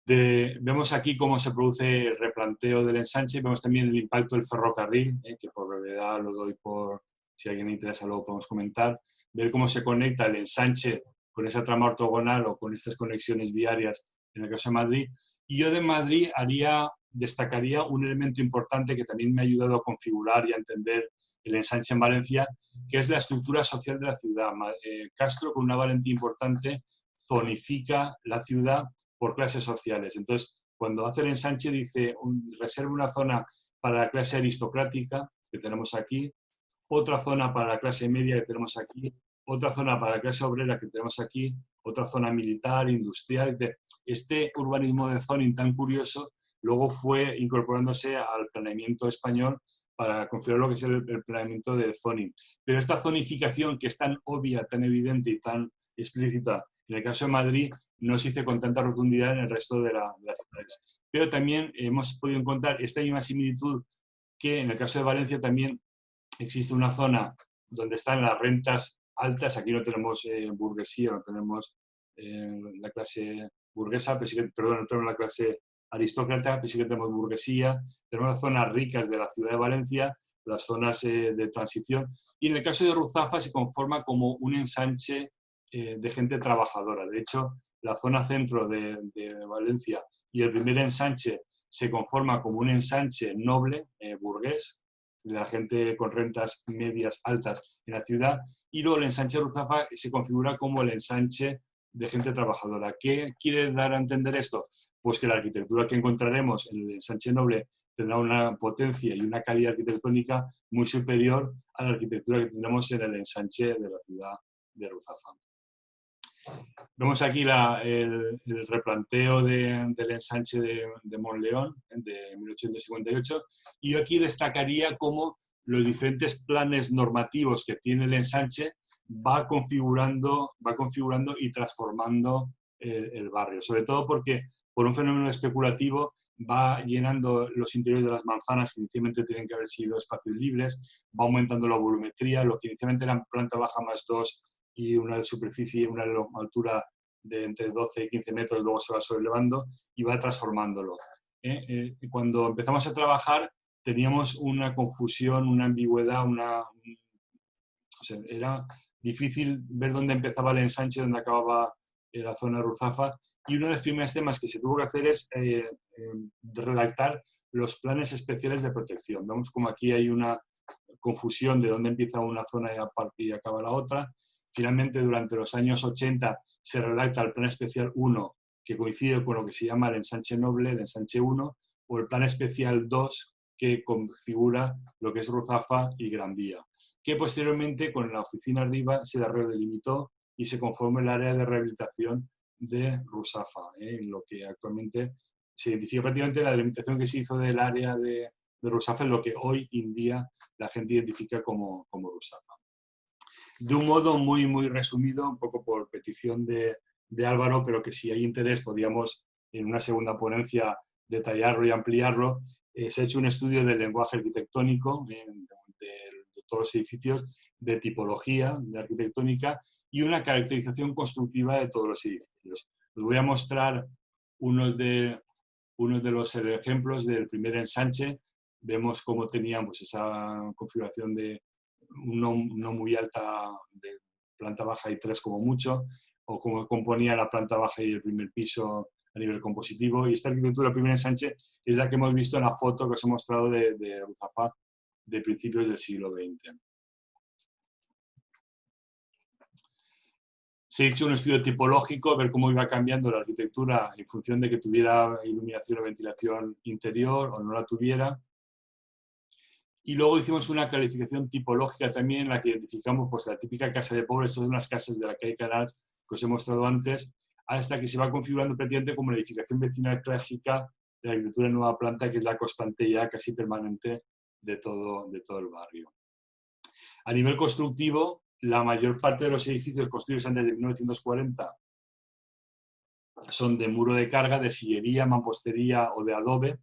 Vemos aquí cómo se produce el replanteo del ensanche, vemos también el impacto del ferrocarril, que por brevedad lo doy por, si a alguien le interesa luego podemos comentar, ver cómo se conecta el ensanche con esa trama ortogonal o con estas conexiones viarias en el caso de Madrid. Y yo de Madrid destacaría un elemento importante que también me ha ayudado a configurar y a entender el ensanche en Valencia, que es la estructura social de la ciudad. Castro, con una valentía importante, zonifica la ciudad por clases sociales. Entonces, cuando hace el ensanche dice, reserva una zona para la clase aristocrática, que tenemos aquí, otra zona para la clase media, que tenemos aquí, otra zona para la clase obrera, que tenemos aquí, otra zona militar, industrial. Este urbanismo de zoning tan curioso luego fue incorporándose al planeamiento español para configurar lo que es el planeamiento de zoning. Pero esta zonificación, que es tan obvia, tan evidente y tan explícita, en el caso de Madrid, no se hizo con tanta rotundidad en el resto de las ciudades. Pero también hemos podido encontrar esta misma similitud que en el caso de Valencia también existe una zona donde están las rentas altas. Aquí no tenemos burguesía, no tenemos la clase burguesa, pero sí que, perdón, no tenemos la clase aristócrata, pero sí que tenemos burguesía. Tenemos las zonas ricas de la ciudad de Valencia, las zonas de transición. Y en el caso de Ruzafa se conforma como un ensanche de gente trabajadora. De hecho, la zona centro de Valencia y el primer ensanche se conforma como un ensanche noble, burgués, de la gente con rentas medias altas en la ciudad, y luego el ensanche Ruzafa se configura como el ensanche de gente trabajadora. ¿Qué quiere dar a entender esto? Pues que la arquitectura que encontraremos en el ensanche noble tendrá una potencia y una calidad arquitectónica muy superior a la arquitectura que tendremos en el ensanche de la ciudad de Ruzafa. Vemos aquí el replanteo del ensanche de Monleón de 1858, y yo aquí destacaría cómo los diferentes planes normativos que tiene el ensanche va configurando y transformando el barrio, sobre todo porque por un fenómeno especulativo va llenando los interiores de las manzanas que inicialmente tienen que haber sido espacios libres, va aumentando la volumetría, lo que inicialmente eran planta baja más 2 y una de superficie, una altura de entre 12 y 15 metros, luego se va sobrelevando y va transformándolo. Cuando empezamos a trabajar teníamos una confusión, una ambigüedad, o sea, era difícil ver dónde empezaba el ensanche, dónde acababa la zona de Ruzafa, y uno de los primeros temas que se tuvo que hacer es redactar los planes especiales de protección. Vemos como aquí hay una confusión de dónde empieza una zona y acaba la otra. Finalmente, durante los años 80 se redacta el Plan Especial 1, que coincide con lo que se llama el ensanche noble, el ensanche 1, o el Plan Especial 2, que configura lo que es Ruzafa y Gran Vía, que posteriormente con la oficina arriba se redelimitó y se conformó el área de rehabilitación de Ruzafa, en lo que actualmente se identifica prácticamente la delimitación que se hizo del área de Ruzafa, en lo que hoy en día la gente identifica como Ruzafa. De un modo muy, muy resumido, un poco por petición de Álvaro, pero que si hay interés podríamos en una segunda ponencia detallarlo y ampliarlo, se ha hecho un estudio del lenguaje arquitectónico de todos los edificios, de tipología de arquitectónica y una caracterización constructiva de todos los edificios. Os voy a mostrar uno de los ejemplos del primer ensanche. Vemos cómo tenían pues, esa configuración de no muy alta, de planta baja y 3 como mucho, o cómo componía la planta baja y el primer piso a nivel compositivo. Y esta arquitectura del primer ensanche es la que hemos visto en la foto que os he mostrado de Ruzafa de principios del siglo XX. Se ha hecho un estudio tipológico, ver cómo iba cambiando la arquitectura en función de que tuviera iluminación o ventilación interior o no la tuviera. Y luego hicimos una calificación tipológica también en la que identificamos pues, la típica casa de pobres, son las casas de la calle Canals que os he mostrado antes, hasta que se va configurando prácticamente como la edificación vecinal clásica de la arquitectura de nueva planta, que es la constante ya casi permanente de todo el barrio. A nivel constructivo, la mayor parte de los edificios construidos antes de 1940 son de muro de carga, de sillería, mampostería o de adobe,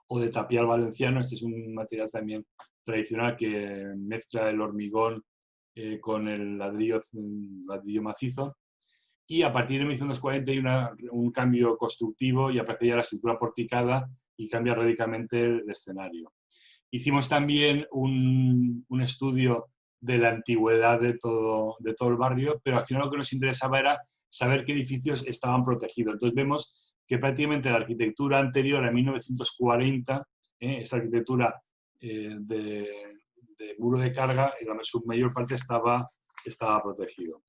o de tapial valenciano. Este es un material también tradicional que mezcla el hormigón con el ladrillo macizo. Y a partir de 1940 hay un cambio constructivo y aparece ya la estructura porticada y cambia radicalmente el escenario. Hicimos también un estudio de la antigüedad de todo el barrio, pero al final lo que nos interesaba era saber qué edificios estaban protegidos. Entonces vemos que prácticamente la arquitectura anterior a 1940, esta arquitectura de muro de carga, en su mayor parte estaba protegido.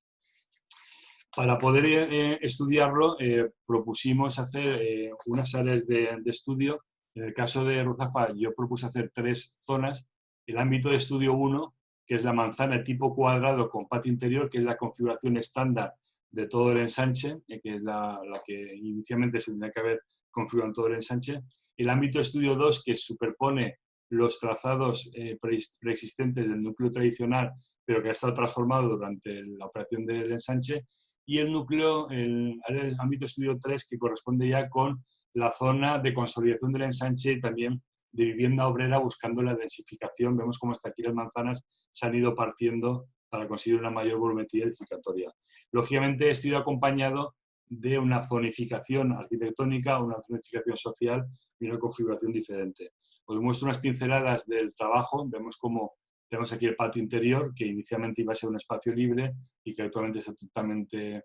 Para poder estudiarlo, propusimos hacer unas áreas de estudio. En el caso de Ruzafa, yo propuse hacer 3 zonas. El ámbito de estudio 1, que es la manzana tipo cuadrado con patio interior, que es la configuración estándar de todo el ensanche, que es la que inicialmente se tendría que haber configurado en todo el ensanche. El ámbito de estudio 2, que superpone los trazados preexistentes del núcleo tradicional, pero que ha estado transformado durante la operación del ensanche. Y el núcleo, el ámbito de estudio 3, que corresponde ya con la zona de consolidación del ensanche y también de vivienda obrera, buscando la densificación. Vemos cómo hasta aquí las manzanas se han ido partiendo para conseguir una mayor volumetría edificatoria. Lógicamente, esto ha ido acompañado de una zonificación arquitectónica, una zonificación social y una configuración diferente. Os muestro unas pinceladas del trabajo. Vemos cómo tenemos aquí el patio interior, que inicialmente iba a ser un espacio libre y que actualmente está totalmente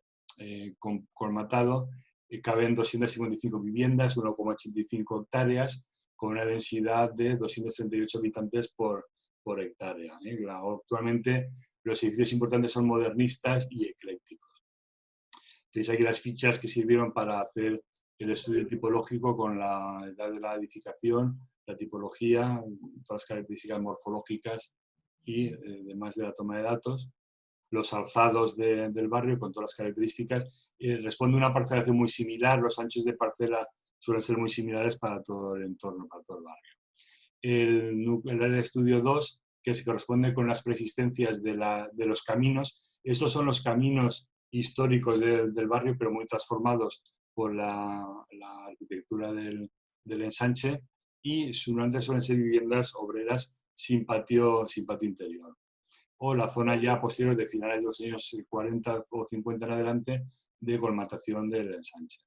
colmatado. Caben 255 viviendas, 1,85 hectáreas, con una densidad de 238 habitantes por hectárea. Actualmente los edificios importantes son modernistas y eclécticos. Tenéis aquí las fichas que sirvieron para hacer el estudio tipológico con la edad de la edificación, la tipología, todas las características morfológicas y además de la toma de datos, los alzados del barrio con todas las características. Responde a una parcelación muy similar, los anchos de parcela suelen ser muy similares para todo el entorno, para todo el barrio. El área de estudio 2, que se corresponde con las preexistencias de los caminos. Estos son los caminos históricos del barrio, pero muy transformados por la arquitectura del ensanche, y normalmente suelen ser viviendas obreras sin patio interior. O la zona ya posterior de finales de los años 40 o 50 en adelante de colmatación del ensanche.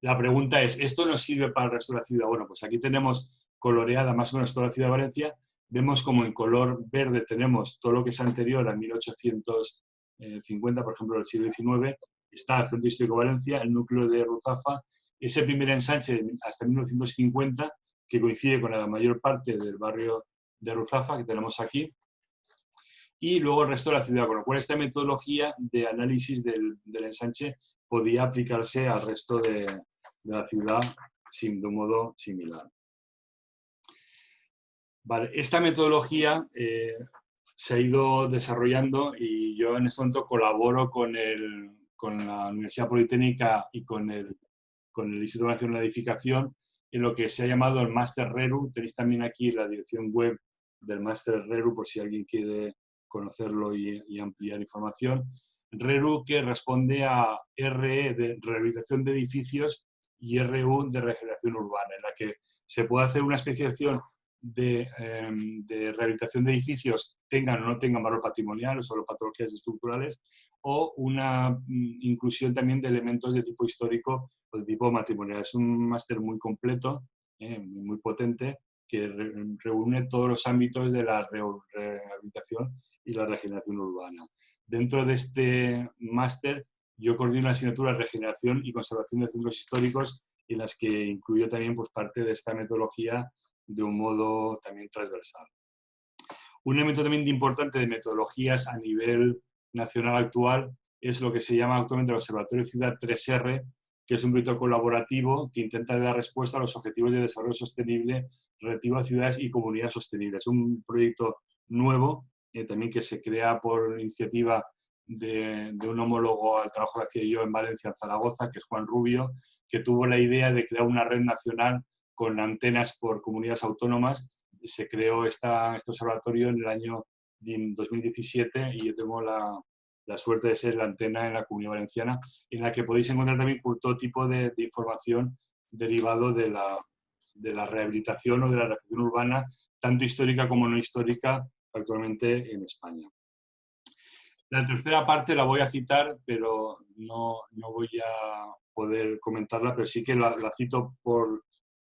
La pregunta es, ¿esto nos sirve para el resto de la ciudad? Bueno, pues aquí tenemos coloreada más o menos toda la ciudad de Valencia. Vemos como en color verde tenemos todo lo que es anterior a 1850, por ejemplo, del siglo XIX. Está el Centro Histórico de Valencia, el núcleo de Ruzafa, ese primer ensanche hasta 1950, que coincide con la mayor parte del barrio de Ruzafa que tenemos aquí, y luego el resto de la ciudad, con lo cual esta metodología de análisis del ensanche podía aplicarse al resto de la ciudad de un modo similar. Vale, esta metodología se ha ido desarrollando y yo en este momento colaboro con la Universidad Politécnica y con el Instituto Nacional de Edificación en lo que se ha llamado el Máster RERU. Tenéis también aquí la dirección web del Máster RERU por si alguien quiere conocerlo y ampliar información. RERU, que responde a RE de rehabilitación de edificios y RU de regeneración urbana, en la que se puede hacer una especialización de rehabilitación de edificios, tengan o no tengan valor patrimonial o solo patologías estructurales, o una inclusión también de elementos de tipo histórico o de tipo matrimonial. Es un máster muy completo, muy potente, que reúne todos los ámbitos de la rehabilitación y la regeneración urbana. Dentro de este máster yo coordino la asignatura Regeneración y Conservación de Centros Históricos, en las que incluyo también pues, parte de esta metodología de un modo también transversal. Un elemento también importante de metodologías a nivel nacional actual es lo que se llama actualmente el Observatorio Ciudad 3R, que es un proyecto colaborativo que intenta dar respuesta a los objetivos de desarrollo sostenible relativo a ciudades y comunidades sostenibles. Es un proyecto nuevo, también que se crea por iniciativa de un homólogo al trabajo que hacía yo en Valencia, en Zaragoza, que es Juan Rubio, que tuvo la idea de crear una red nacional con antenas por comunidades autónomas. Se creó este observatorio en el año 2017 y yo tengo la suerte de ser la antena en la Comunidad Valenciana, en la que podéis encontrar también todo tipo de información derivado de la rehabilitación o de la regeneración urbana, tanto histórica como no histórica, actualmente en España. La tercera parte la voy a citar, pero no voy a poder comentarla, pero sí que la cito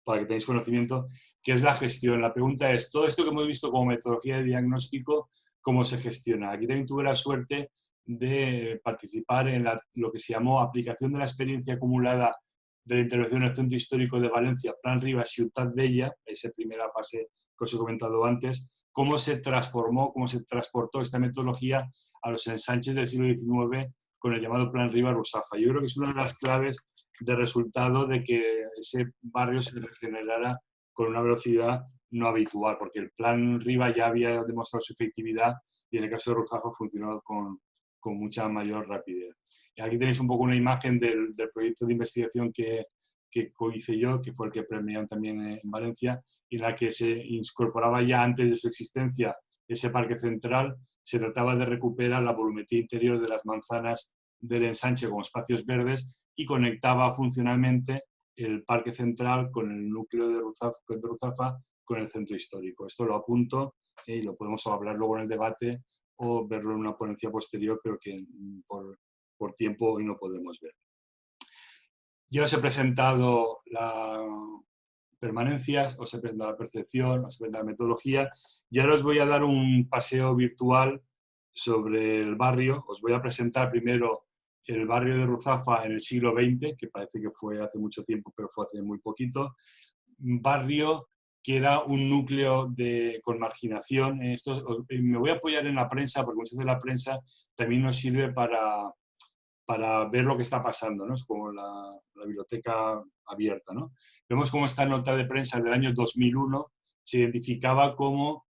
para que tengáis conocimiento, que es la gestión. La pregunta es, todo esto que hemos visto como metodología de diagnóstico, ¿cómo se gestiona? Aquí también tuve la suerte de participar en lo que se llamó aplicación de la experiencia acumulada de la intervención en el Centro Histórico de Valencia, Plan Rivas, Ciutat Vella, esa primera fase que os he comentado antes, cómo se transformó, cómo se transportó esta metodología a los ensanches del siglo XIX con el llamado Plan Rivas-Ruzafa. Yo creo que es una de las claves de resultado de que ese barrio se regenerara con una velocidad no habitual, porque el Plan Riva ya había demostrado su efectividad y en el caso de Ruzafa funcionó con mucha mayor rapidez. Y aquí tenéis un poco una imagen del proyecto de investigación que hice yo, que fue el que premiaron también en Valencia, en la que se incorporaba ya antes de su existencia ese parque central. Se trataba de recuperar la volumetría interior de las manzanas del ensanche con espacios verdes y conectaba funcionalmente el parque central con el núcleo de Ruzafa con el centro histórico. Esto lo apunto y lo podemos hablar luego en el debate o verlo en una ponencia posterior, pero que por tiempo hoy no podemos ver. Ya os he presentado la permanencias, os he presentado la percepción, os he presentado la metodología y ahora os voy a dar un paseo virtual sobre el barrio. Os voy a presentar primero el barrio de Ruzafa en el siglo XX, que parece que fue hace mucho tiempo, pero fue hace muy poquito. Un barrio que era un núcleo con marginación. Me voy a apoyar en la prensa, porque muchas veces la prensa también nos sirve para ver lo que está pasando, ¿no? Es como la biblioteca abierta, ¿no? Vemos cómo esta nota de prensa del año 2001 se identificaba como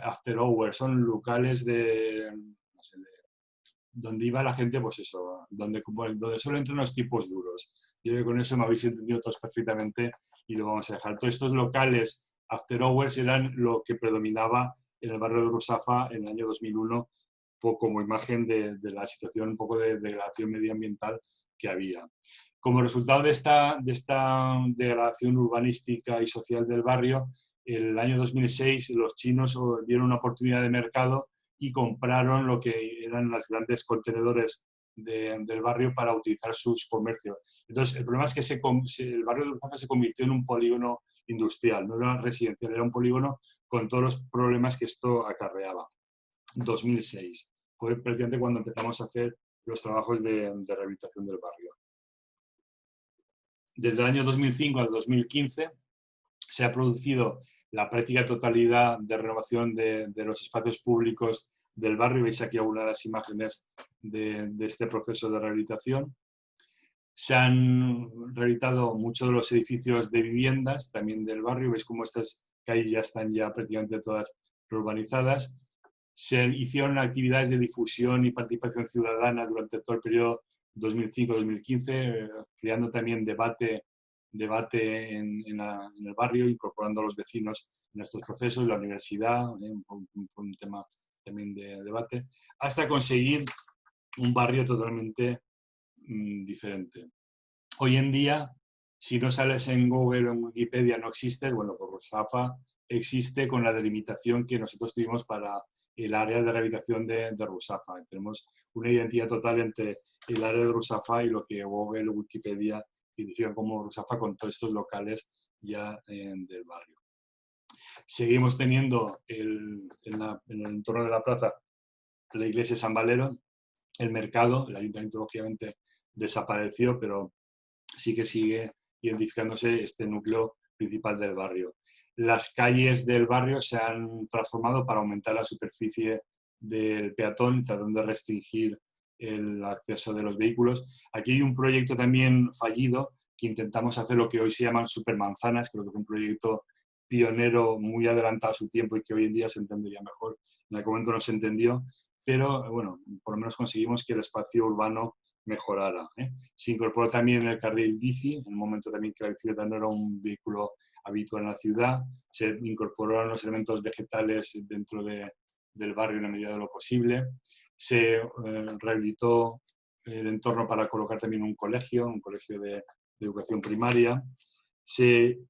after hours, son locales no sé, donde iba la gente, pues eso, donde solo entran los tipos duros. Yo creo que con eso me habéis entendido todos perfectamente y lo vamos a dejar. Todos estos locales after hours eran lo que predominaba en el barrio de Ruzafa en el año 2001, como imagen de la situación un poco de degradación medioambiental que había. Como resultado de esta degradación urbanística y social del barrio, el año 2006 los chinos vieron una oportunidad de mercado y compraron lo que eran los grandes contenedores del barrio para utilizar sus comercios. Entonces, el problema es que el barrio de Ruzafa se convirtió en un polígono industrial, no era residencial, era un polígono con todos los problemas que esto acarreaba. 2006. Fue prácticamente cuando empezamos a hacer los trabajos de rehabilitación del barrio. Desde el año 2005 al 2015 se ha producido la práctica totalidad de renovación de los espacios públicos del barrio. Veis aquí algunas de las imágenes de este proceso de rehabilitación. Se han rehabilitado muchos de los edificios de viviendas también del barrio. Veis cómo estas calles ya están prácticamente todas urbanizadas. Se hicieron actividades de difusión y participación ciudadana durante todo el periodo 2005-2015, creando también debate en el barrio, incorporando a los vecinos en estos procesos, la universidad, un tema también de debate, hasta conseguir un barrio totalmente diferente. Hoy en día, si no sales en Google o en Wikipedia, no existe. Bueno, pues Ruzafa existe con la delimitación que nosotros tuvimos para el área de rehabilitación de Ruzafa. Tenemos una identidad total entre el área de Ruzafa y lo que Google o Wikipedia identifican como Ruzafa, con todos estos locales ya del barrio. Seguimos teniendo en el entorno de la plaza la iglesia de San Valero, el mercado. El ayuntamiento lógicamente desapareció, pero sí que sigue identificándose este núcleo principal del barrio. Las calles del barrio se han transformado para aumentar la superficie del peatón, tratando de restringir el acceso de los vehículos. Aquí hay un proyecto también fallido que intentamos hacer lo que hoy se llaman supermanzanas. Creo que fue un proyecto pionero muy adelantado a su tiempo y que hoy en día se entendería mejor. En aquel momento no se entendió, pero bueno, por lo menos conseguimos que el espacio urbano mejorara. Se incorporó también el carril bici, en un momento también que la bicicleta no era un vehículo habitual en la ciudad. Se incorporaron los elementos vegetales dentro del barrio en la medida de lo posible. Se rehabilitó el entorno para colocar también un colegio de educación primaria. Se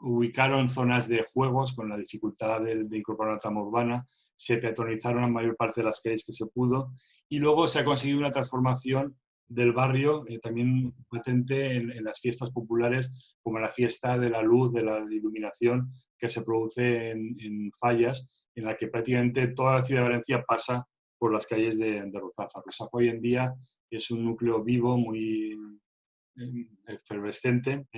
ubicaron zonas de juegos con la dificultad de incorporar una trama urbana. Se peatonizaron la mayor parte de las calles que se pudo. Y luego se ha conseguido una transformación del barrio, también patente en las fiestas populares, como la fiesta de la luz, de la iluminación, que se produce en Fallas, en la que prácticamente toda la ciudad de Valencia pasa por las calles de Ruzafa. Ruzafa hoy en día es un núcleo vivo, muy efervescente.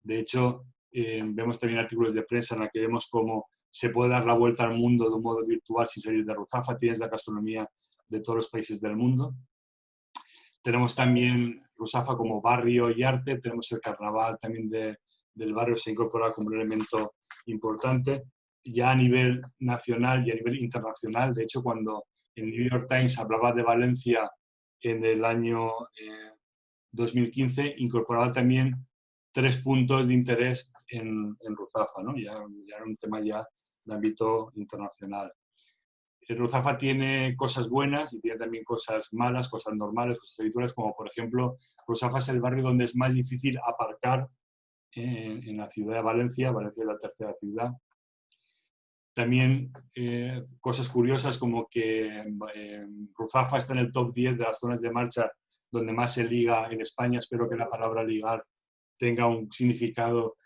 De hecho, vemos también artículos de prensa en la que vemos cómo se puede dar la vuelta al mundo de un modo virtual sin salir de Ruzafa. Tienes la gastronomía de todos los países del mundo. Tenemos también Ruzafa como barrio y arte, tenemos el carnaval también del barrio, se incorpora como un elemento importante, ya a nivel nacional y a nivel internacional. De hecho, cuando el New York Times hablaba de Valencia en el año 2015, incorporaba también 3 puntos de interés en Ruzafa, ¿no? Ya era un tema ya de ámbito internacional. Ruzafa tiene cosas buenas y tiene también cosas malas, cosas normales, cosas habituales, como por ejemplo, Ruzafa es el barrio donde es más difícil aparcar en la ciudad de Valencia. Valencia es la tercera ciudad. También cosas curiosas como que Ruzafa está en el top 10 de las zonas de marcha donde más se liga en España. Espero que la palabra ligar tenga un significado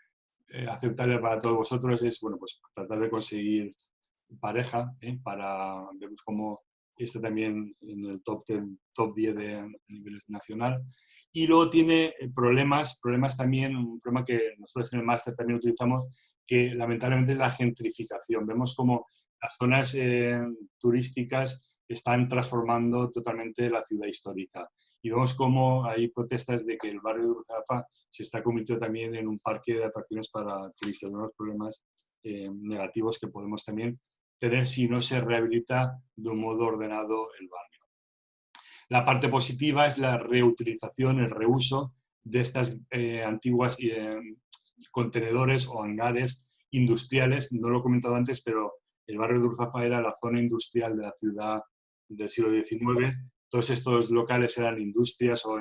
aceptable para todos vosotros. Es, bueno, pues tratar de conseguir pareja, vemos cómo está también en el top 10 de nivel nacional. Y luego tiene problemas también, un problema que nosotros en el máster también utilizamos, que lamentablemente es la gentrificación. Vemos como las zonas turísticas están transformando totalmente la ciudad histórica. Y vemos cómo hay protestas de que el barrio de Ruzafa se está convirtiendo también en un parque de atracciones para turistas. Unos problemas negativos que podemos también tener si no se rehabilita de un modo ordenado el barrio. La parte positiva es la reutilización, el reuso de estas antiguas contenedores o hangares industriales. No lo he comentado antes, pero el barrio de Ruzafa era la zona industrial de la ciudad del siglo XIX. Todos estos locales eran industrias o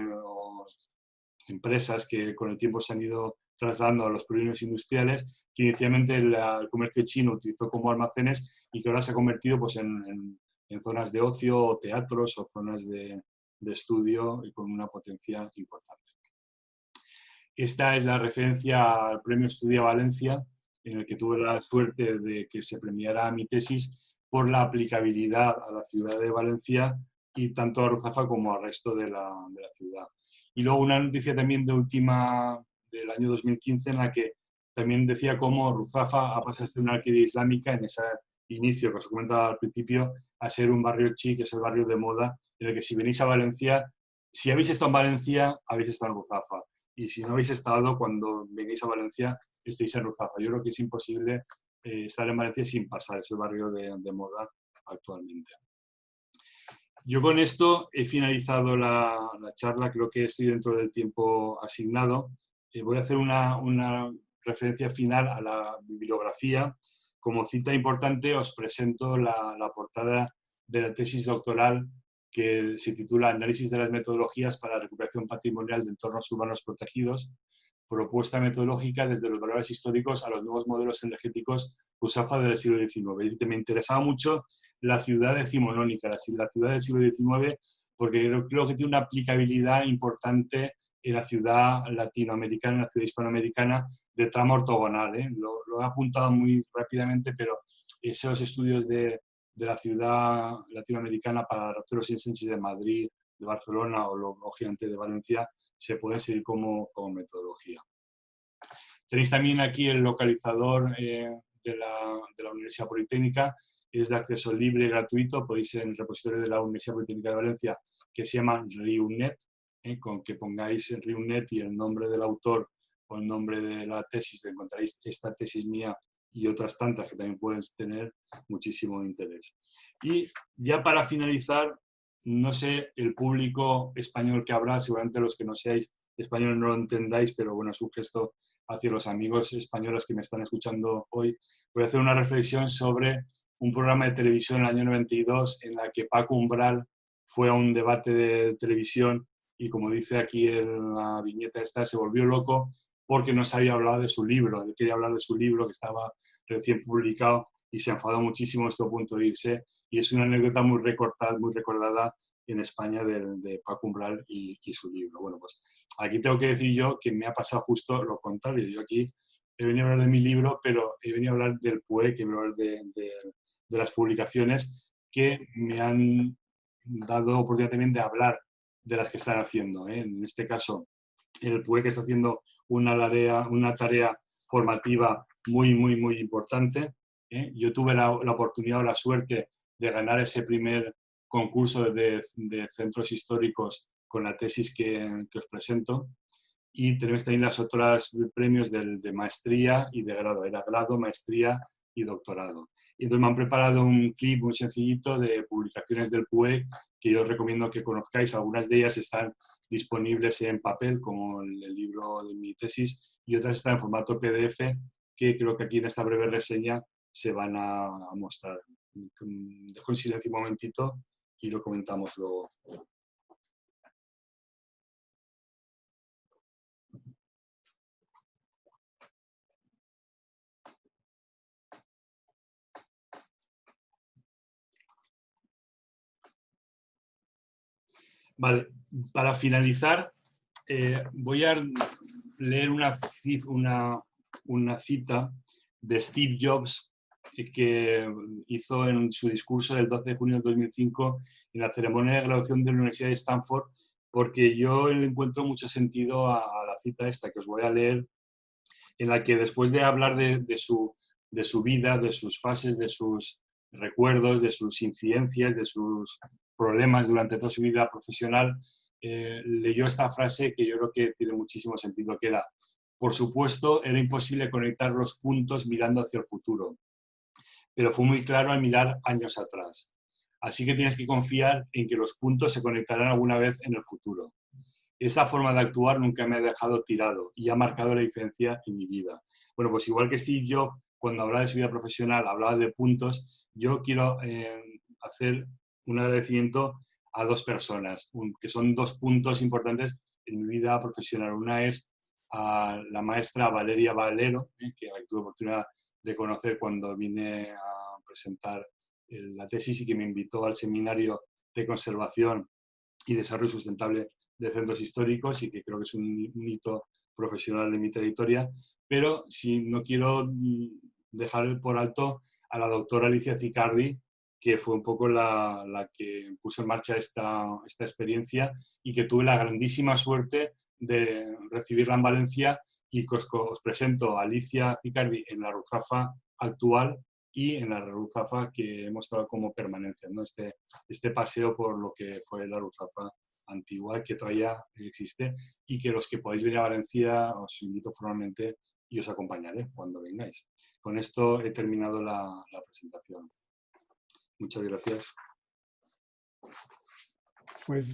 empresas que con el tiempo se han ido trasladando a los polígonos industriales, que inicialmente el comercio chino utilizó como almacenes y que ahora se ha convertido pues, en zonas de ocio, o teatros o zonas de estudio y con una potencia importante. Esta es la referencia al premio Estudia Valencia, en el que tuve la suerte de que se premiara mi tesis por la aplicabilidad a la ciudad de Valencia y tanto a Ruzafa como al resto de la ciudad. Y luego una noticia también del año 2015 en la que también decía cómo Ruzafa ha pasado a ser una alquería islámica en ese inicio que os comentaba al principio, a ser un barrio chic, que es el barrio de moda, en el que si venís a Valencia, si habéis estado en Valencia, habéis estado en Ruzafa. Y si no habéis estado, cuando vengáis a Valencia, estéis en Ruzafa. Yo creo que es imposible estar en Valencia sin pasar ese barrio de moda actualmente. Yo con esto he finalizado la charla, creo que estoy dentro del tiempo asignado. Voy a hacer una referencia final a la bibliografía. Como cita importante os presento la portada de la tesis doctoral que se titula Análisis de las metodologías para la recuperación patrimonial de entornos urbanos protegidos, propuesta metodológica desde los valores históricos a los nuevos modelos energéticos Ruzafa del siglo XIX. Me interesaba mucho la ciudad decimonónica, la ciudad del siglo XIX, porque creo que tiene una aplicabilidad importante en la ciudad latinoamericana, en la ciudad hispanoamericana, de trama ortogonal. Lo he apuntado muy rápidamente, pero esos estudios de la ciudad latinoamericana para Arturo Sanchis de Madrid Barcelona o lógicamente de Valencia, se pueden seguir como metodología. Tenéis también aquí el localizador de la Universidad Politécnica, es de acceso libre y gratuito, podéis en el repositorio de la Universidad Politécnica de Valencia, que se llama RIUNET, con que pongáis en RIUNET y el nombre del autor o el nombre de la tesis, encontraréis esta tesis mía y otras tantas que también pueden tener muchísimo interés. Y ya para finalizar, no sé el público español que habrá, seguramente los que no seáis españoles no lo entendáis, pero bueno, es un gesto hacia los amigos españoles que me están escuchando hoy. Voy a hacer una reflexión sobre un programa de televisión en el año 92 en la que Paco Umbral fue a un debate de televisión y, como dice aquí en la viñeta esta, se volvió loco porque no sabía hablar de su libro. Él quería hablar de su libro que estaba recién publicado y se enfadó muchísimo, esto a punto de irse. Y es una anécdota muy recordada en España de Paco Umbral y su libro. Bueno, pues aquí tengo que decir yo que me ha pasado justo lo contrario. Yo aquí he venido a hablar de mi libro, pero he venido a hablar del PUEC, he venido a hablar de las publicaciones que me han dado oportunidad también de hablar de las que están haciendo. En este caso, el PUEC está haciendo una tarea formativa muy importante. Yo tuve la oportunidad o la suerte de ganar ese primer concurso de centros históricos con la tesis que os presento. Y tenemos también las otras premios de maestría y de grado. Era grado, maestría y doctorado. Y entonces me han preparado un clip muy sencillito de publicaciones del PUEC que yo os recomiendo que conozcáis. Algunas de ellas están disponibles en papel, como el libro de mi tesis, y otras están en formato PDF, que creo que aquí en esta breve reseña se van a mostrar. Dejo en silencio un momentito y lo comentamos luego. Vale, para finalizar, voy a leer una cita de Steve Jobs que hizo en su discurso del 12 de junio de 2005 en la ceremonia de graduación de la Universidad de Stanford, porque yo le encuentro mucho sentido a la cita esta que os voy a leer, en la que después de hablar de su vida, de sus fases, de sus recuerdos, de sus incidencias, de sus problemas durante toda su vida profesional, leyó esta frase que yo creo que tiene muchísimo sentido, que era: por supuesto, era imposible conectar los puntos mirando hacia el futuro, pero fue muy claro al mirar años atrás. Así que tienes que confiar en que los puntos se conectarán alguna vez en el futuro. Esta forma de actuar nunca me ha dejado tirado y ha marcado la diferencia en mi vida. Bueno, pues igual que Steve Jobs, cuando hablaba de su vida profesional, hablaba de puntos, yo quiero hacer un agradecimiento a dos personas, que son dos puntos importantes en mi vida profesional. Una es a la maestra Valeria Valero, que tuve oportunidad de conocer cuando vine a presentar la tesis y que me invitó al seminario de conservación y desarrollo sustentable de centros históricos, y que creo que es un hito profesional de mi trayectoria. Pero si no quiero dejar por alto a la doctora Alicia Zicardi, que fue un poco la que puso en marcha esta experiencia y que tuve la grandísima suerte de recibirla en Valencia, y que os presento a Alicia Zicardi en la Ruzafa actual y en la Ruzafa que hemos estado como permanencia, ¿no? Este paseo por lo que fue la Ruzafa antigua, que todavía existe, y que los que podáis venir a Valencia os invito formalmente y os acompañaré cuando vengáis. Con esto he terminado la presentación. Muchas gracias. Pues